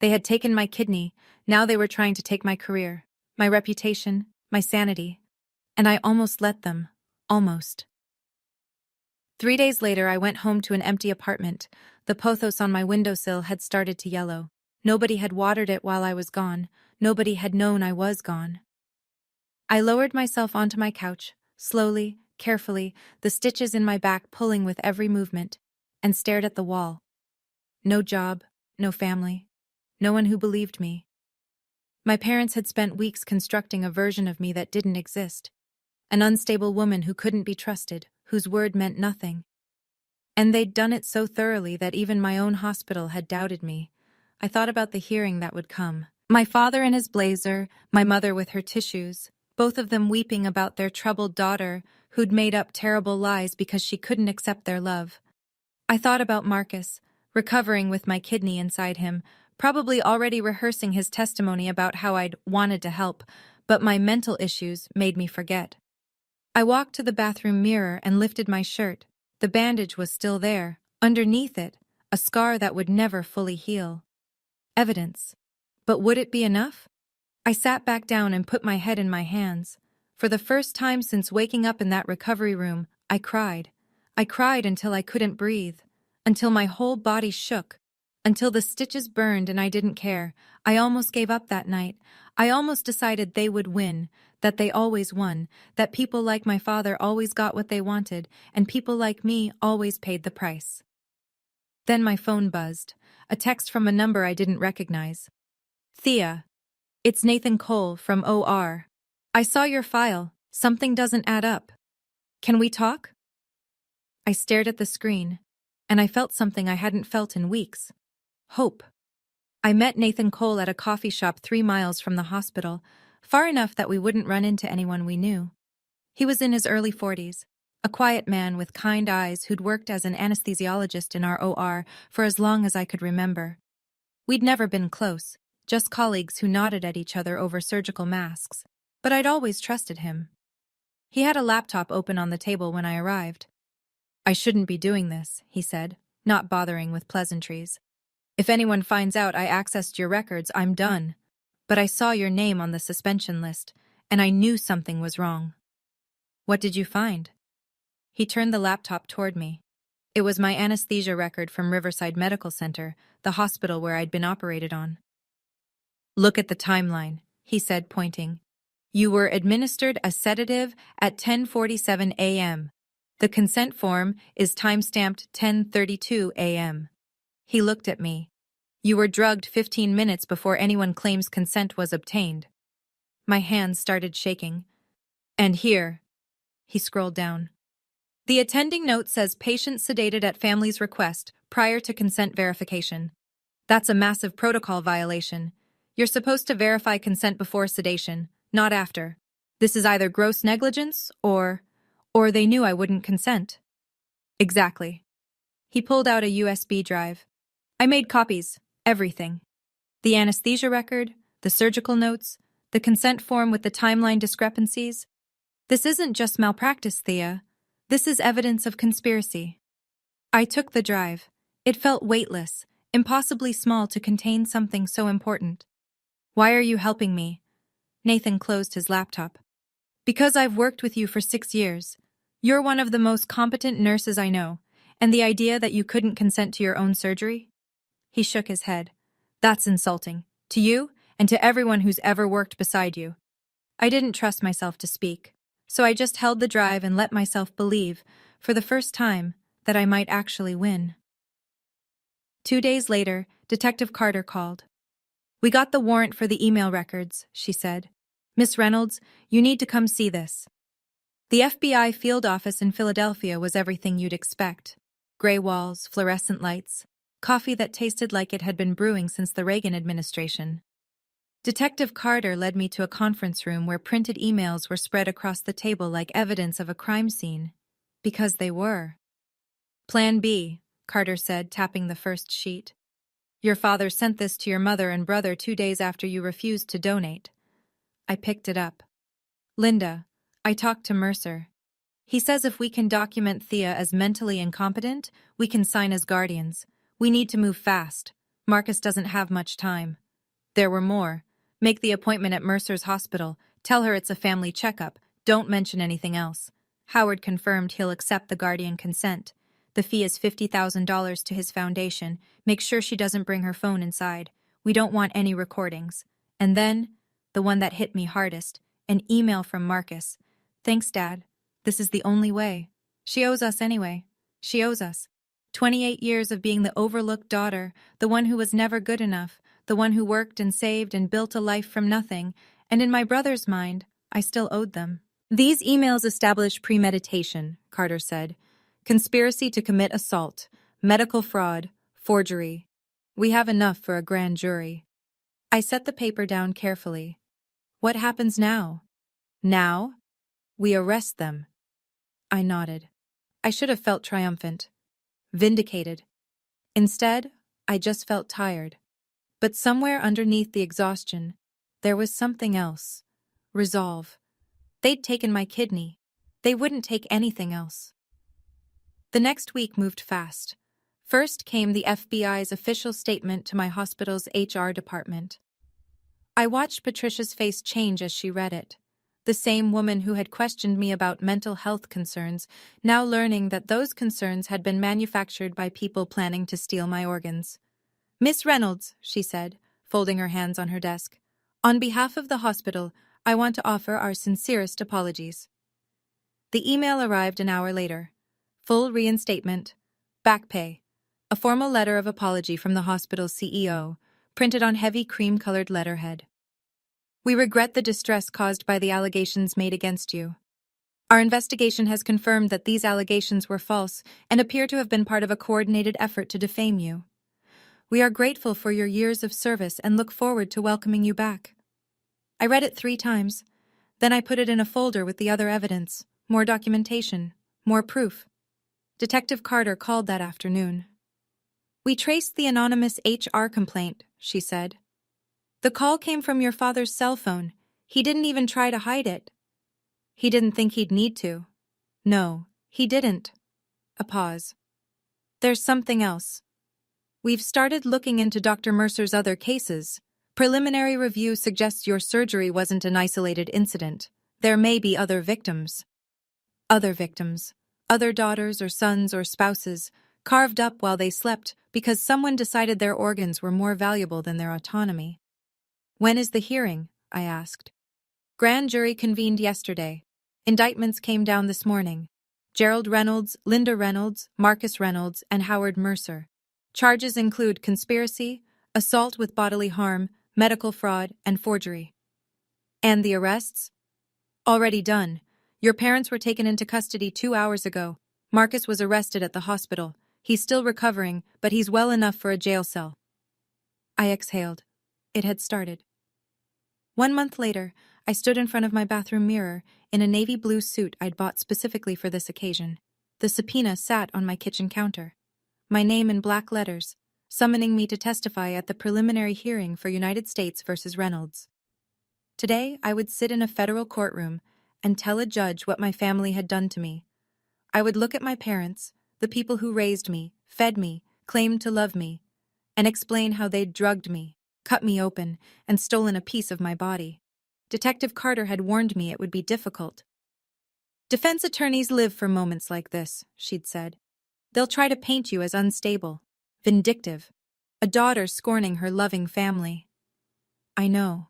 They had taken my kidney, now they were trying to take my career, my reputation, my sanity. And I almost let them. Almost. 3 days later, I went home to an empty apartment. The pothos on my windowsill had started to yellow. Nobody had watered it while I was gone. Nobody had known I was gone. I lowered myself onto my couch, slowly, carefully, the stitches in my back pulling with every movement, and stared at the wall. No job, no family, no one who believed me. My parents had spent weeks constructing a version of me that didn't exist. An unstable woman who couldn't be trusted, whose word meant nothing. And they'd done it so thoroughly that even my own hospital had doubted me. I thought about the hearing that would come. My father in his blazer, my mother with her tissues, both of them weeping about their troubled daughter who'd made up terrible lies because she couldn't accept their love. I thought about Marcus, recovering with my kidney inside him, probably already rehearsing his testimony about how I'd wanted to help, but my mental issues made me forget. I walked to the bathroom mirror and lifted my shirt. The bandage was still there, underneath it, a scar that would never fully heal. Evidence. But would it be enough? I sat back down and put my head in my hands. For the first time since waking up in that recovery room, I cried. I cried until I couldn't breathe, until my whole body shook, until the stitches burned and I didn't care. I almost gave up that night. I almost decided they would win, that they always won, that people like my father always got what they wanted, and people like me always paid the price. Then my phone buzzed. a text from a number I didn't recognize. Thea, it's Nathan Cole from OR. I saw your file. Something doesn't add up. Can we talk? I stared at the screen, and I felt something I hadn't felt in weeks. Hope. I met Nathan Cole at a coffee shop 3 miles from the hospital, far enough that we wouldn't run into anyone we knew. He was in his early 40s, a quiet man with kind eyes who'd worked as an anesthesiologist in our OR for as long as I could remember. We'd never been close, just colleagues who nodded at each other over surgical masks, but I'd always trusted him. He had a laptop open on the table when I arrived. I shouldn't be doing this, he said, not bothering with pleasantries. If anyone finds out I accessed your records, I'm done. But I saw your name on the suspension list, and I knew something was wrong. What did you find? He turned the laptop toward me. It was my anesthesia record from Riverside Medical Center, the hospital where I'd been operated on. Look at the timeline, he said, pointing. You were administered a sedative at 10:47 a.m. The consent form is time-stamped 10:32 a.m. He looked at me. You were drugged 15 minutes before anyone claims consent was obtained. My hands started shaking. And here. He scrolled down. The attending note says patient sedated at family's request prior to consent verification. That's a massive protocol violation. You're supposed to verify consent before sedation, not after. This is either gross negligence or they knew I wouldn't consent. Exactly. He pulled out a USB drive. I made copies, everything. The anesthesia record, the surgical notes, the consent form with the timeline discrepancies. This isn't just malpractice, Thea. This is evidence of conspiracy. I took the drive. It felt weightless, impossibly small to contain something so important. Why are you helping me? Nathan closed his laptop. Because I've worked with you for 6 years. You're one of the most competent nurses I know, and the idea that you couldn't consent to your own surgery? He shook his head. That's insulting. To you, and to everyone who's ever worked beside you. I didn't trust myself to speak, so I just held the drive and let myself believe, for the first time, that I might actually win. 2 days later, Detective Carter called. We got the warrant for the email records, she said. Miss Reynolds, you need to come see this. The FBI field office in Philadelphia was everything you'd expect. Gray walls, fluorescent lights, coffee that tasted like it had been brewing since the Reagan administration. Detective Carter led me to a conference room where printed emails were spread across the table like evidence of a crime scene. Because they were. Plan B, Carter said, tapping the first sheet. Your father sent this to your mother and brother 2 days after you refused to donate. I picked it up. Linda, I talked to Mercer. He says if we can document Thea as mentally incompetent, we can sign as guardians. We need to move fast. Marcus doesn't have much time. There were more. Make the appointment at Mercer's hospital. Tell her it's a family checkup. Don't mention anything else. Howard confirmed he'll accept the guardian consent. The fee is $50,000 to his foundation. Make sure she doesn't bring her phone inside. We don't want any recordings. And then, the one that hit me hardest, an email from Marcus. Thanks, Dad. This is the only way. She owes us anyway. She owes us. 28 years of being the overlooked daughter, the one who was never good enough, the one who worked and saved and built a life from nothing, and in my brother's mind, I still owed them. These emails establish premeditation, Carter said. Conspiracy to commit assault, medical fraud, forgery. We have enough for a grand jury. I set the paper down carefully. What happens now? Now? We arrest them. I nodded. I should have felt triumphant. Vindicated. Instead, I just felt tired. But somewhere underneath the exhaustion, there was something else. Resolve. They'd taken my kidney. They wouldn't take anything else. The next week moved fast. First came the FBI's official statement to my hospital's HR department. I watched Patricia's face change as she read it. The same woman who had questioned me about mental health concerns, now learning that those concerns had been manufactured by people planning to steal my organs. Miss Reynolds, she said, folding her hands on her desk, on behalf of the hospital, I want to offer our sincerest apologies. The email arrived an hour later. Full reinstatement, back pay, A formal letter of apology from the hospital's CEO, printed on heavy cream-colored letterhead. We regret the distress caused by the allegations made against you. Our investigation has confirmed that these allegations were false and appear to have been part of a coordinated effort to defame you. We are grateful for your years of service and look forward to welcoming you back. I read it 3 times. Then I put it in a folder with the other evidence, more documentation, more proof. Detective Carter called that afternoon. We traced the anonymous HR complaint, she said. The call came from your father's cell phone. He didn't even try to hide it. He didn't think he'd need to. No, he didn't. A pause. There's something else. We've started looking into Dr. Mercer's other cases. Preliminary review suggests your surgery wasn't an isolated incident. There may be other victims. Other victims. Other daughters or sons or spouses, carved up while they slept because someone decided their organs were more valuable than their autonomy. When is the hearing? I asked. Grand jury convened yesterday. Indictments came down this morning. Gerald Reynolds, Linda Reynolds, Marcus Reynolds, and Howard Mercer. Charges include conspiracy, assault with bodily harm, medical fraud, and forgery. And the arrests? Already done. Your parents were taken into custody 2 hours ago. Marcus was arrested at the hospital. He's still recovering, but he's well enough for a jail cell. I exhaled. It had started. 1 month later, I stood in front of my bathroom mirror in a navy blue suit I'd bought specifically for this occasion. The subpoena sat on my kitchen counter. My name in black letters, summoning me to testify at the preliminary hearing for United States versus Reynolds. Today, I would sit in a federal courtroom and tell a judge what my family had done to me. I would look at my parents, the people who raised me, fed me, claimed to love me, and explain how they'd drugged me, cut me open, and stolen a piece of my body. Detective Carter had warned me it would be difficult. Defense attorneys live for moments like this, she'd said. They'll try to paint you as unstable, vindictive, a daughter scorning her loving family. I know.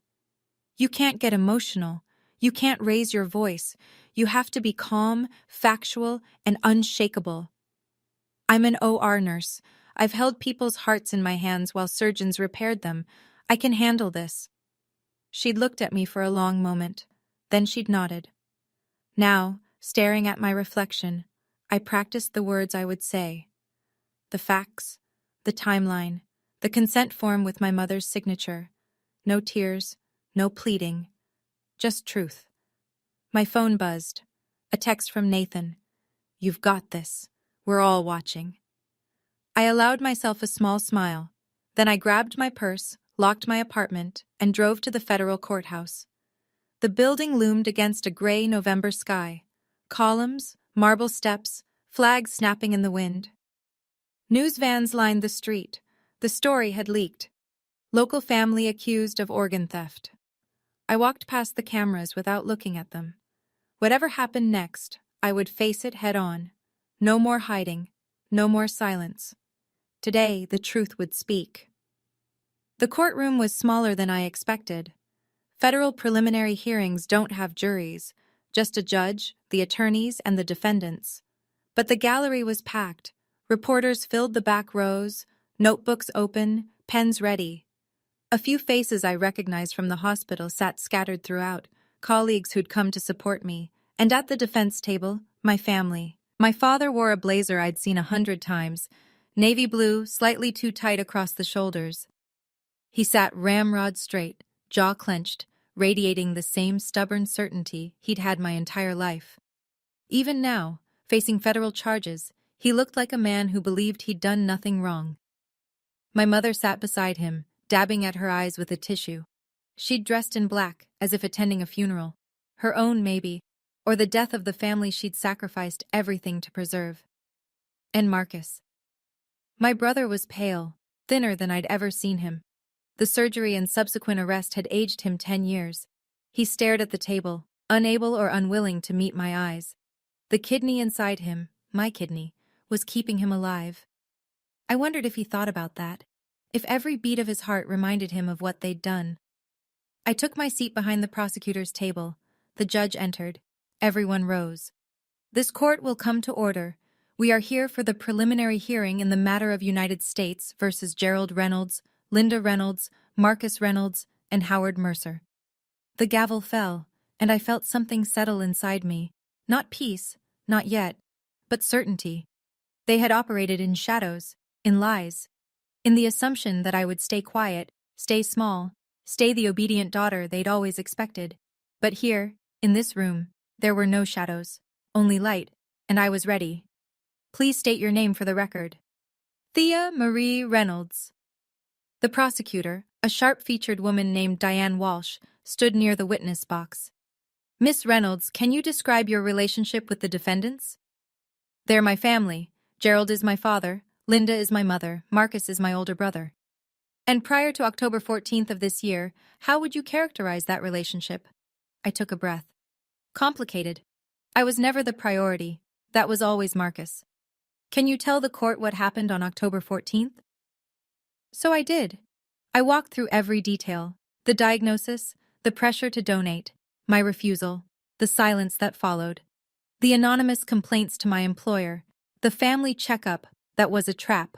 You can't get emotional. You can't raise your voice. You have to be calm, factual, and unshakable. I'm an OR nurse. I've held people's hearts in my hands while surgeons repaired them. I can handle this. She'd looked at me for a long moment. Then she'd nodded. Now, staring at my reflection, I practiced the words I would say. The facts, the timeline, the consent form with my mother's signature. No tears, no pleading, just truth. My phone buzzed. A text from Nathan. You've got this. We're all watching. I allowed myself a small smile. Then I grabbed my purse, locked my apartment, and drove to the federal courthouse. The building loomed against a gray November sky. Columns, marble steps, flags snapping in the wind. News vans lined the street. The story had leaked. Local family accused of organ theft. I walked past the cameras without looking at them. Whatever happened next, I would face it head on. No more hiding, no more silence. Today, the truth would speak. The courtroom was smaller than I expected. Federal preliminary hearings don't have juries, just a judge, the attorneys, and the defendants. But the gallery was packed. Reporters filled the back rows, notebooks open, pens ready. A few faces I recognized from the hospital sat scattered throughout, colleagues who'd come to support me, and at the defense table, my family. My father wore a blazer I'd seen 100 times, navy blue, slightly too tight across the shoulders. He sat ramrod straight, jaw clenched, radiating the same stubborn certainty he'd had my entire life. Even now, facing federal charges, he looked like a man who believed he'd done nothing wrong. My mother sat beside him, dabbing at her eyes with a tissue. She'd dressed in black, as if attending a funeral. Her own, maybe, or the death of the family she'd sacrificed everything to preserve. And Marcus. My brother was pale, thinner than I'd ever seen him. The surgery and subsequent arrest had aged him 10 years. He stared at the table, unable or unwilling to meet my eyes. The kidney inside him, my kidney, was keeping him alive. I wondered if he thought about that, if every beat of his heart reminded him of what they'd done. I took my seat behind the prosecutor's table. The judge entered. Everyone rose. This court will come to order. We are here for the preliminary hearing in the matter of United States versus Gerald Reynolds, Linda Reynolds, Marcus Reynolds, and Howard Mercer. The gavel fell, and I felt something settle inside me. Not peace, not yet, but certainty. They had operated in shadows, in lies, in the assumption that I would stay quiet, stay small, stay the obedient daughter they'd always expected. But here, in this room, there were no shadows, only light, and I was ready. Please state your name for the record. Thea Marie Reynolds. The prosecutor, a sharp-featured woman named Diane Walsh, stood near the witness box. Miss Reynolds, can you describe your relationship with the defendants? They're my family. Gerald is my father, Linda is my mother, Marcus is my older brother. And prior to October 14th of this year, how would you characterize that relationship? I took a breath. Complicated. I was never the priority. That was always Marcus. Can you tell the court what happened on October 14th? So I did. I walked through every detail. The diagnosis, the pressure to donate, my refusal, the silence that followed, the anonymous complaints to my employer, the family checkup that was a trap.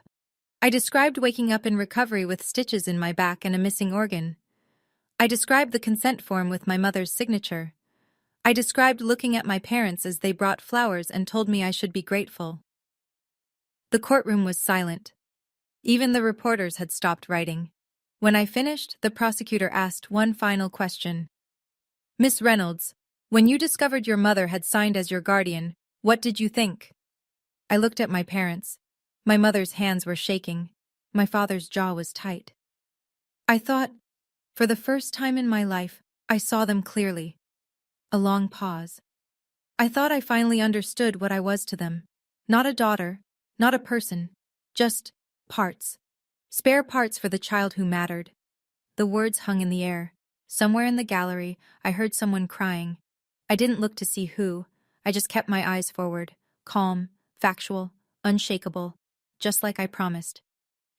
I described waking up in recovery with stitches in my back and a missing organ. I described the consent form with my mother's signature. I described looking at my parents as they brought flowers and told me I should be grateful. The courtroom was silent. Even the reporters had stopped writing. When I finished, the prosecutor asked one final question. Miss Reynolds, when you discovered your mother had signed as your guardian, what did you think? I looked at my parents. My mother's hands were shaking. My father's jaw was tight. I thought, for the first time in my life, I saw them clearly. A long pause. I thought I finally understood what I was to them. Not a daughter, not a person, just parts. Spare parts for the child who mattered. The words hung in the air. Somewhere in the gallery, I heard someone crying. I didn't look to see who. I just kept my eyes forward, calm, factual, unshakable, just like I promised.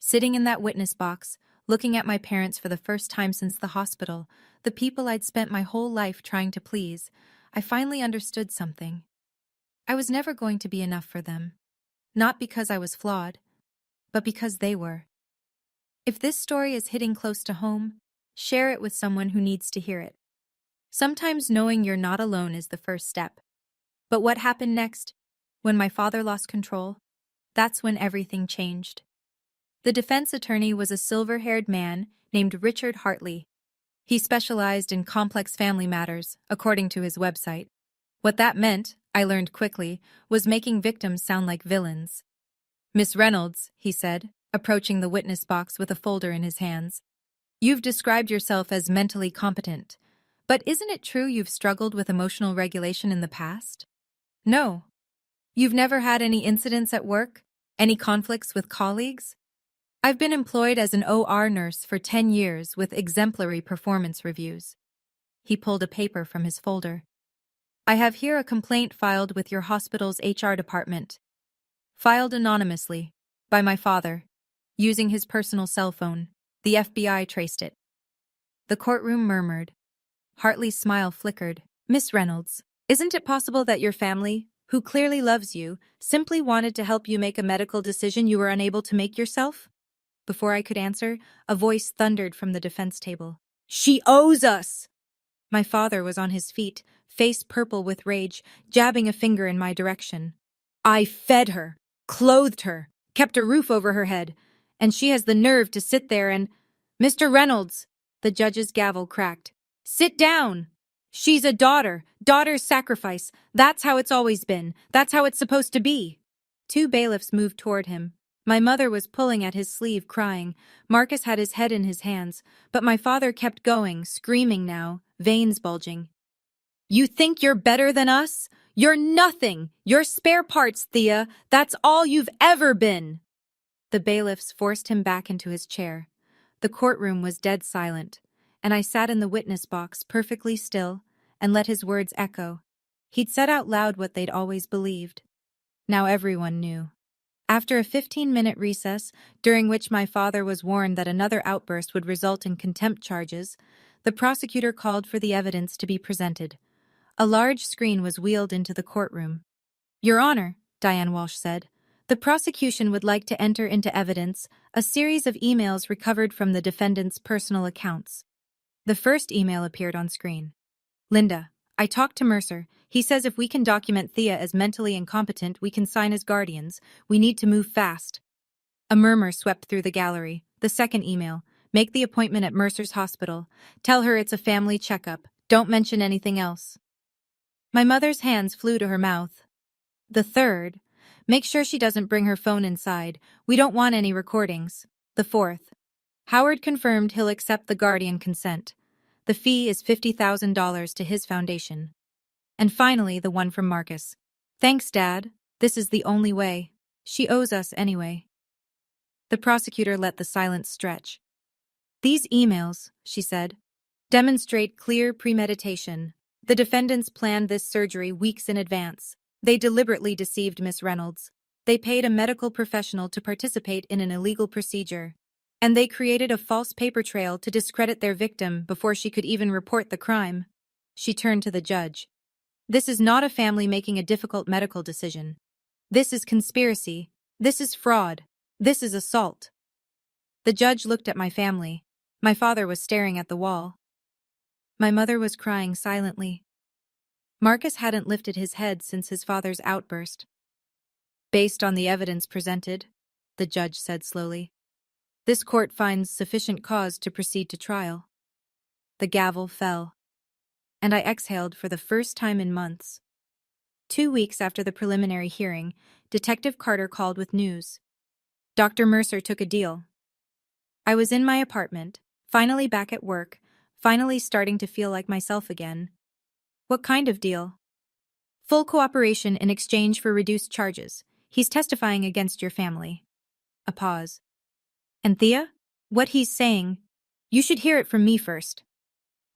Sitting in that witness box, looking at my parents for the first time since the hospital, the people I'd spent my whole life trying to please, I finally understood something. I was never going to be enough for them. Not because I was flawed, but because they were. If this story is hitting close to home, share it with someone who needs to hear it. Sometimes knowing you're not alone is the first step. But what happened next? When my father lost control, that's when everything changed. The defense attorney was a silver-haired man named Richard Hartley. He specialized in complex family matters, according to his website. What that meant, I learned quickly, was making victims sound like villains. Miss Reynolds, he said, approaching the witness box with a folder in his hands. You've described yourself as mentally competent, but isn't it true you've struggled with emotional regulation in the past? No. You've never had any incidents at work? Any conflicts with colleagues? I've been employed as an OR nurse for 10 years with exemplary performance reviews. He pulled a paper from his folder. I have here a complaint filed with your hospital's HR department. Filed anonymously, by my father, using his personal cell phone. The FBI traced it. The courtroom murmured. Hartley's smile flickered. Miss Reynolds, isn't it possible that your family, who clearly loves you, simply wanted to help you make a medical decision you were unable to make yourself? Before I could answer, a voice thundered from the defense table. She owes us! My father was on his feet, face purple with rage, jabbing a finger in my direction. I fed her, clothed her, kept a roof over her head, and she has the nerve to sit there and— Mr. Reynolds, the judge's gavel cracked. Sit down! She's a daughter, daughter's sacrifice. That's how it's always been. That's how it's supposed to be. Two bailiffs moved toward him. My mother was pulling at his sleeve, crying. Marcus had his head in his hands, but my father kept going, screaming now, veins bulging. You think you're better than us? You're nothing! You're spare parts, Thea. That's all you've ever been! The bailiffs forced him back into his chair. The courtroom was dead silent, and I sat in the witness box perfectly still and let his words echo. He'd said out loud what they'd always believed. Now everyone knew. After a 15-minute recess, during which my father was warned that another outburst would result in contempt charges, the prosecutor called for the evidence to be presented. A large screen was wheeled into the courtroom. Your Honor, Diane Walsh said. The prosecution would like to enter into evidence a series of emails recovered from the defendant's personal accounts. The first email appeared on screen. Linda, I talked to Mercer. He says if we can document Thea as mentally incompetent, we can sign as guardians. We need to move fast. A murmur swept through the gallery. The second email. Make the appointment at Mercer's hospital. Tell her it's a family checkup. Don't mention anything else. My mother's hands flew to her mouth. The third. Make sure she doesn't bring her phone inside. We don't want any recordings. The fourth. Howard confirmed he'll accept the guardian consent. The fee is $50,000 to his foundation. And finally, the one from Marcus. Thanks, Dad. This is the only way. She owes us anyway. The prosecutor let the silence stretch. These emails, she said, demonstrate clear premeditation. The defendants planned this surgery weeks in advance. They deliberately deceived Miss Reynolds. They paid a medical professional to participate in an illegal procedure. And they created a false paper trail to discredit their victim before she could even report the crime. She turned to the judge. This is not a family making a difficult medical decision. This is conspiracy. This is fraud. This is assault. The judge looked at my family. My father was staring at the wall. My mother was crying silently. Marcus hadn't lifted his head since his father's outburst. Based on the evidence presented, the judge said slowly, this court finds sufficient cause to proceed to trial. The gavel fell, and I exhaled for the first time in months. 2 weeks after the preliminary hearing, Detective Carter called with news. Dr. Mercer took a deal. I was in my apartment, finally back at work, finally starting to feel like myself again. What kind of deal? Full cooperation in exchange for reduced charges. He's testifying against your family. A pause. And Thea? What he's saying, you should hear it from me first.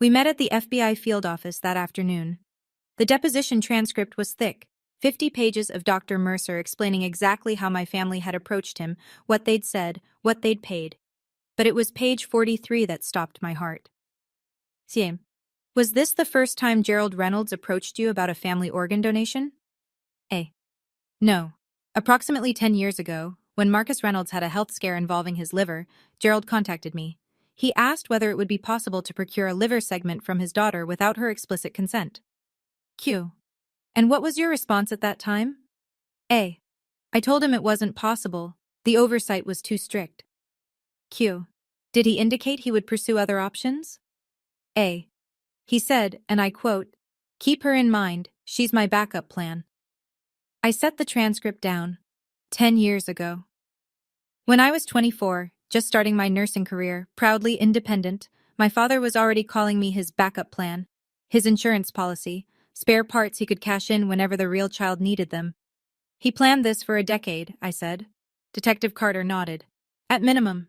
We met at the FBI field office that afternoon. The deposition transcript was thick, 50 pages of Dr. Mercer explaining exactly how my family had approached him, what they'd said, what they'd paid. But it was page 43 that stopped my heart. Siem, was this the first time Gerald Reynolds approached you about a family organ donation? A. No. Approximately 10 years ago, when Marcus Reynolds had a health scare involving his liver, Gerald contacted me. He asked whether it would be possible to procure a liver segment from his daughter without her explicit consent. Q. And what was your response at that time? A. I told him it wasn't possible. The oversight was too strict. Q. Did he indicate he would pursue other options? A. He said, and I quote, keep her in mind, she's my backup plan. I set the transcript down. 10 years ago. When I was 24, just starting my nursing career, proudly independent, my father was already calling me his backup plan, his insurance policy, spare parts he could cash in whenever the real child needed them. He planned this for a decade, I said. Detective Carter nodded. At minimum.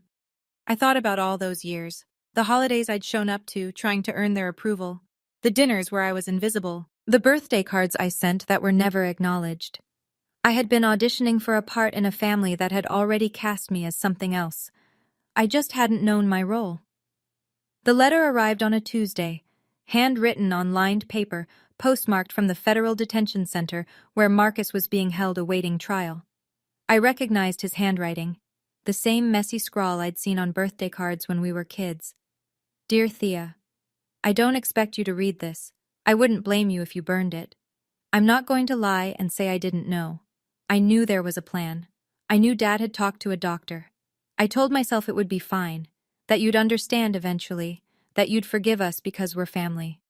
I thought about all those years, the holidays I'd shown up to, trying to earn their approval, the dinners where I was invisible, the birthday cards I sent that were never acknowledged. I had been auditioning for a part in a family that had already cast me as something else. I just hadn't known my role. The letter arrived on a Tuesday, handwritten on lined paper, postmarked from the Federal Detention Center where Marcus was being held awaiting trial. I recognized his handwriting, the same messy scrawl I'd seen on birthday cards when we were kids. Dear Thea, I don't expect you to read this. I wouldn't blame you if you burned it. I'm not going to lie and say I didn't know. I knew there was a plan. I knew Dad had talked to a doctor. I told myself it would be fine, that you'd understand eventually, that you'd forgive us because we're family.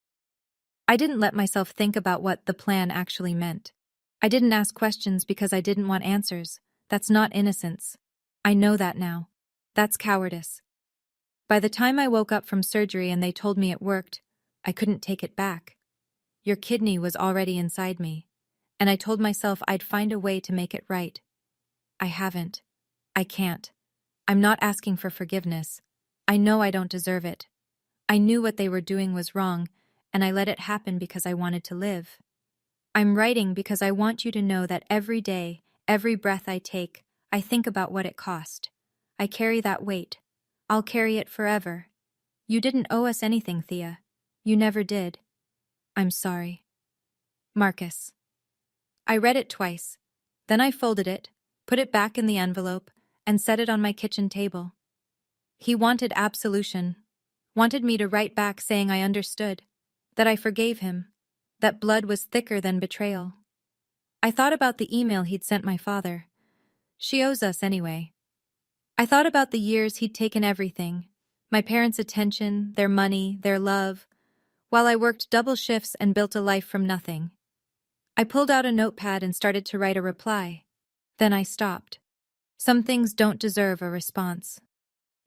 I didn't let myself think about what the plan actually meant. I didn't ask questions because I didn't want answers. That's not innocence. I know that now. That's cowardice. By the time I woke up from surgery and they told me it worked, I couldn't take it back. Your kidney was already inside me, and I told myself I'd find a way to make it right. I haven't. I can't. I'm not asking for forgiveness. I know I don't deserve it. I knew what they were doing was wrong, and I let it happen because I wanted to live. I'm writing because I want you to know that every day, every breath I take, I think about what it cost. I carry that weight. I'll carry it forever. You didn't owe us anything, Thea. You never did. I'm sorry. Marcus. I read it twice. Then I folded it, put it back in the envelope, and set it on my kitchen table. He wanted absolution, wanted me to write back saying I understood, that I forgave him, that blood was thicker than betrayal. I thought about the email he'd sent my father. She owes us anyway. I thought about the years he'd taken everything, my parents' attention, their money, their love, while I worked double shifts and built a life from nothing. I pulled out a notepad and started to write a reply. Then I stopped. Some things don't deserve a response.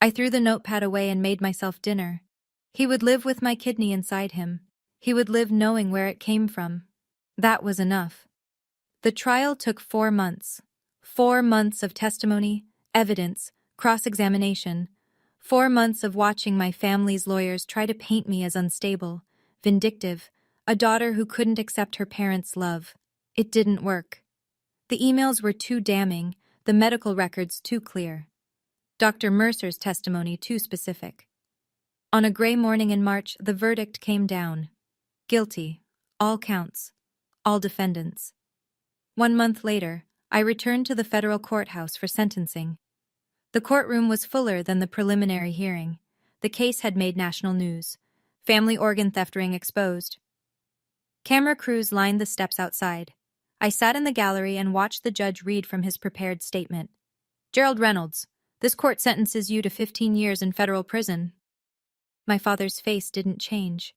I threw the notepad away and made myself dinner. He would live with my kidney inside him. He would live knowing where it came from. That was enough. The trial took 4 months. 4 months of testimony, evidence, cross-examination. 4 months of watching my family's lawyers try to paint me as unstable, vindictive, a daughter who couldn't accept her parents' love. It didn't work. The emails were too damning, the medical records too clear. Dr. Mercer's testimony too specific. On a gray morning in March, the verdict came down. Guilty. All counts. All defendants. 1 month later, I returned to the federal courthouse for sentencing. The courtroom was fuller than the preliminary hearing. The case had made national news. Family organ theft ring exposed. Camera crews lined the steps outside. I sat in the gallery and watched the judge read from his prepared statement. Gerald Reynolds, this court sentences you to 15 years in federal prison. My father's face didn't change.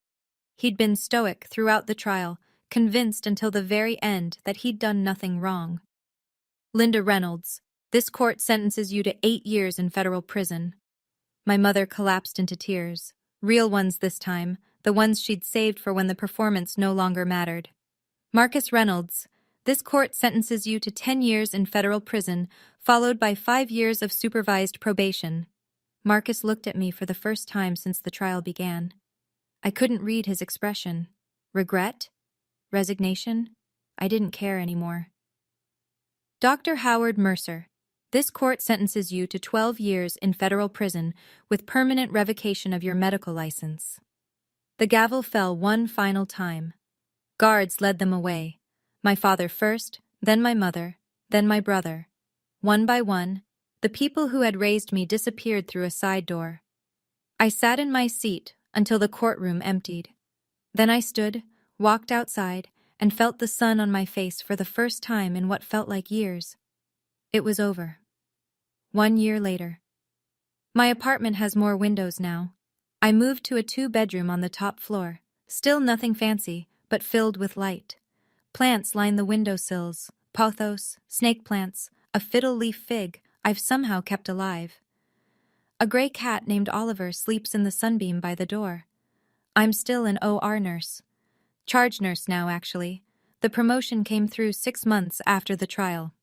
He'd been stoic throughout the trial, convinced until the very end that he'd done nothing wrong. Linda Reynolds, this court sentences you to 8 years in federal prison. My mother collapsed into tears. Real ones this time, the ones she'd saved for when the performance no longer mattered. Marcus Reynolds, this court sentences you to 10 years in federal prison, followed by 5 years of supervised probation. Marcus looked at me for the first time since the trial began. I couldn't read his expression. Regret? Resignation? I didn't care anymore. Dr. Howard Mercer, this court sentences you to 12 years in federal prison with permanent revocation of your medical license. The gavel fell one final time. Guards led them away. My father first, then my mother, then my brother. One by one, the people who had raised me disappeared through a side door. I sat in my seat until the courtroom emptied. Then I stood, walked outside, and felt the sun on my face for the first time in what felt like years. It was over. 1 year later. My apartment has more windows now. I moved to a 2-bedroom on the top floor. Still nothing fancy, but filled with light. Plants line the windowsills, pothos, snake plants, a fiddle-leaf fig I've somehow kept alive. A gray cat named Oliver sleeps in the sunbeam by the door. I'm still an OR nurse. Charge nurse now, actually. The promotion came through 6 months after the trial.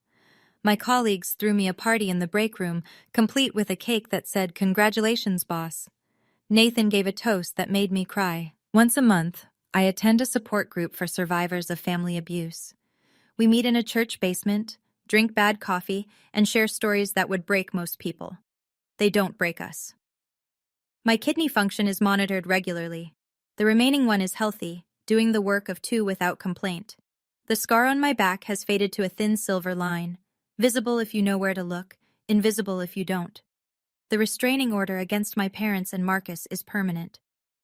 My colleagues threw me a party in the break room, complete with a cake that said, "Congratulations, boss." Nathan gave a toast that made me cry. Once a month, I attend a support group for survivors of family abuse. We meet in a church basement, drink bad coffee, and share stories that would break most people. They don't break us. My kidney function is monitored regularly. The remaining one is healthy, doing the work of 2 without complaint. The scar on my back has faded to a thin silver line, visible if you know where to look, invisible if you don't. The restraining order against my parents and Marcus is permanent.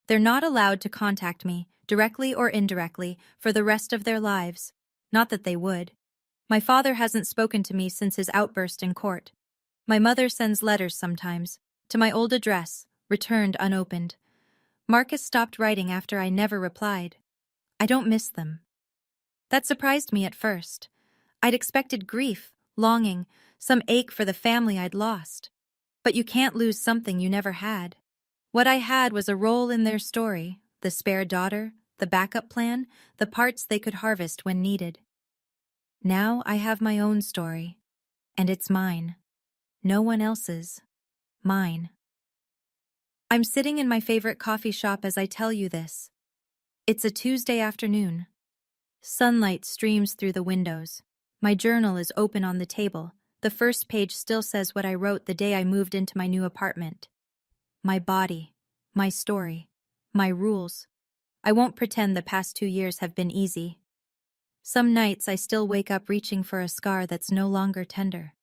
They're not allowed to contact me, directly or indirectly, for the rest of their lives. Not that they would. My father hasn't spoken to me since his outburst in court. My mother sends letters sometimes, to my old address, returned unopened. Marcus stopped writing after I never replied. I don't miss them. That surprised me at first. I'd expected grief, longing, some ache for the family I'd lost. But you can't lose something you never had. What I had was a role in their story, the spare daughter, the backup plan, the parts they could harvest when needed. Now I have my own story, and it's mine. No one else's. Mine. I'm sitting in my favorite coffee shop as I tell you this. It's a Tuesday afternoon. Sunlight streams through the windows. My journal is open on the table. The first page still says what I wrote the day I moved into my new apartment. My body, my story, my rules. I won't pretend the past 2 years have been easy. Some nights I still wake up reaching for a scar that's no longer tender.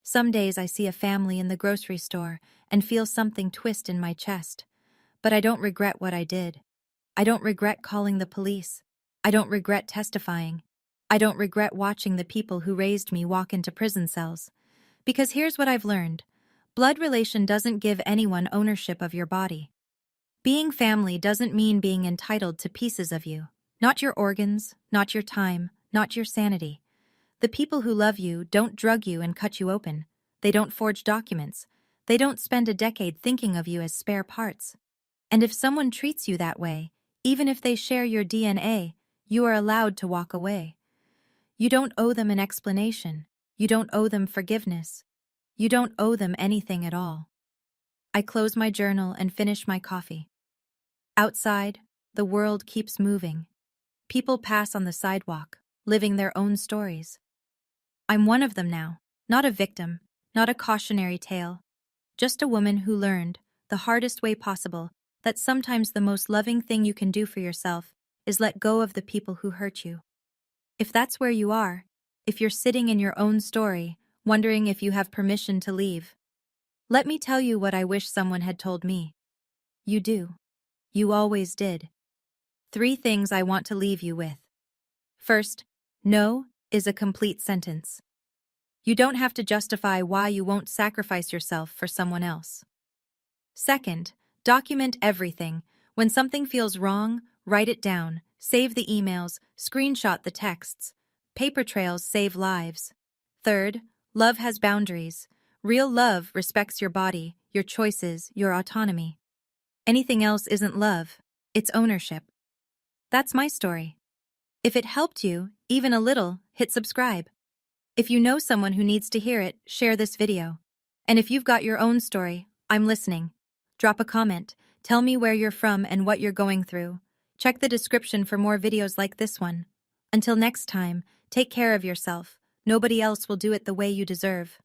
Some days I see a family in the grocery store and feel something twist in my chest. But I don't regret what I did. I don't regret calling the police. I don't regret testifying. I don't regret watching the people who raised me walk into prison cells. Because here's what I've learned. Blood relation doesn't give anyone ownership of your body. Being family doesn't mean being entitled to pieces of you. Not your organs, not your time, not your sanity. The people who love you don't drug you and cut you open. They don't forge documents. They don't spend a decade thinking of you as spare parts. And if someone treats you that way, even if they share your DNA, you are allowed to walk away. You don't owe them an explanation. You don't owe them forgiveness. You don't owe them anything at all. I close my journal and finish my coffee. Outside, the world keeps moving. People pass on the sidewalk, living their own stories. I'm one of them now, not a victim, not a cautionary tale, just a woman who learned, the hardest way possible, that sometimes the most loving thing you can do for yourself is let go of the people who hurt you. If that's where you are, if you're sitting in your own story, wondering if you have permission to leave, let me tell you what I wish someone had told me. You do. You always did. 3 things I want to leave you with. First, no is a complete sentence. You don't have to justify why you won't sacrifice yourself for someone else. Second, document everything. When something feels wrong, write it down, save the emails, screenshot the texts. Paper trails save lives. Third, love has boundaries. Real love respects your body, your choices, your autonomy. Anything else isn't love, it's ownership. That's my story. If it helped you, even a little, hit subscribe. If you know someone who needs to hear it, share this video. And if you've got your own story, I'm listening. Drop a comment, tell me where you're from and what you're going through. Check the description for more videos like this one. Until next time, take care of yourself. Nobody else will do it the way you deserve.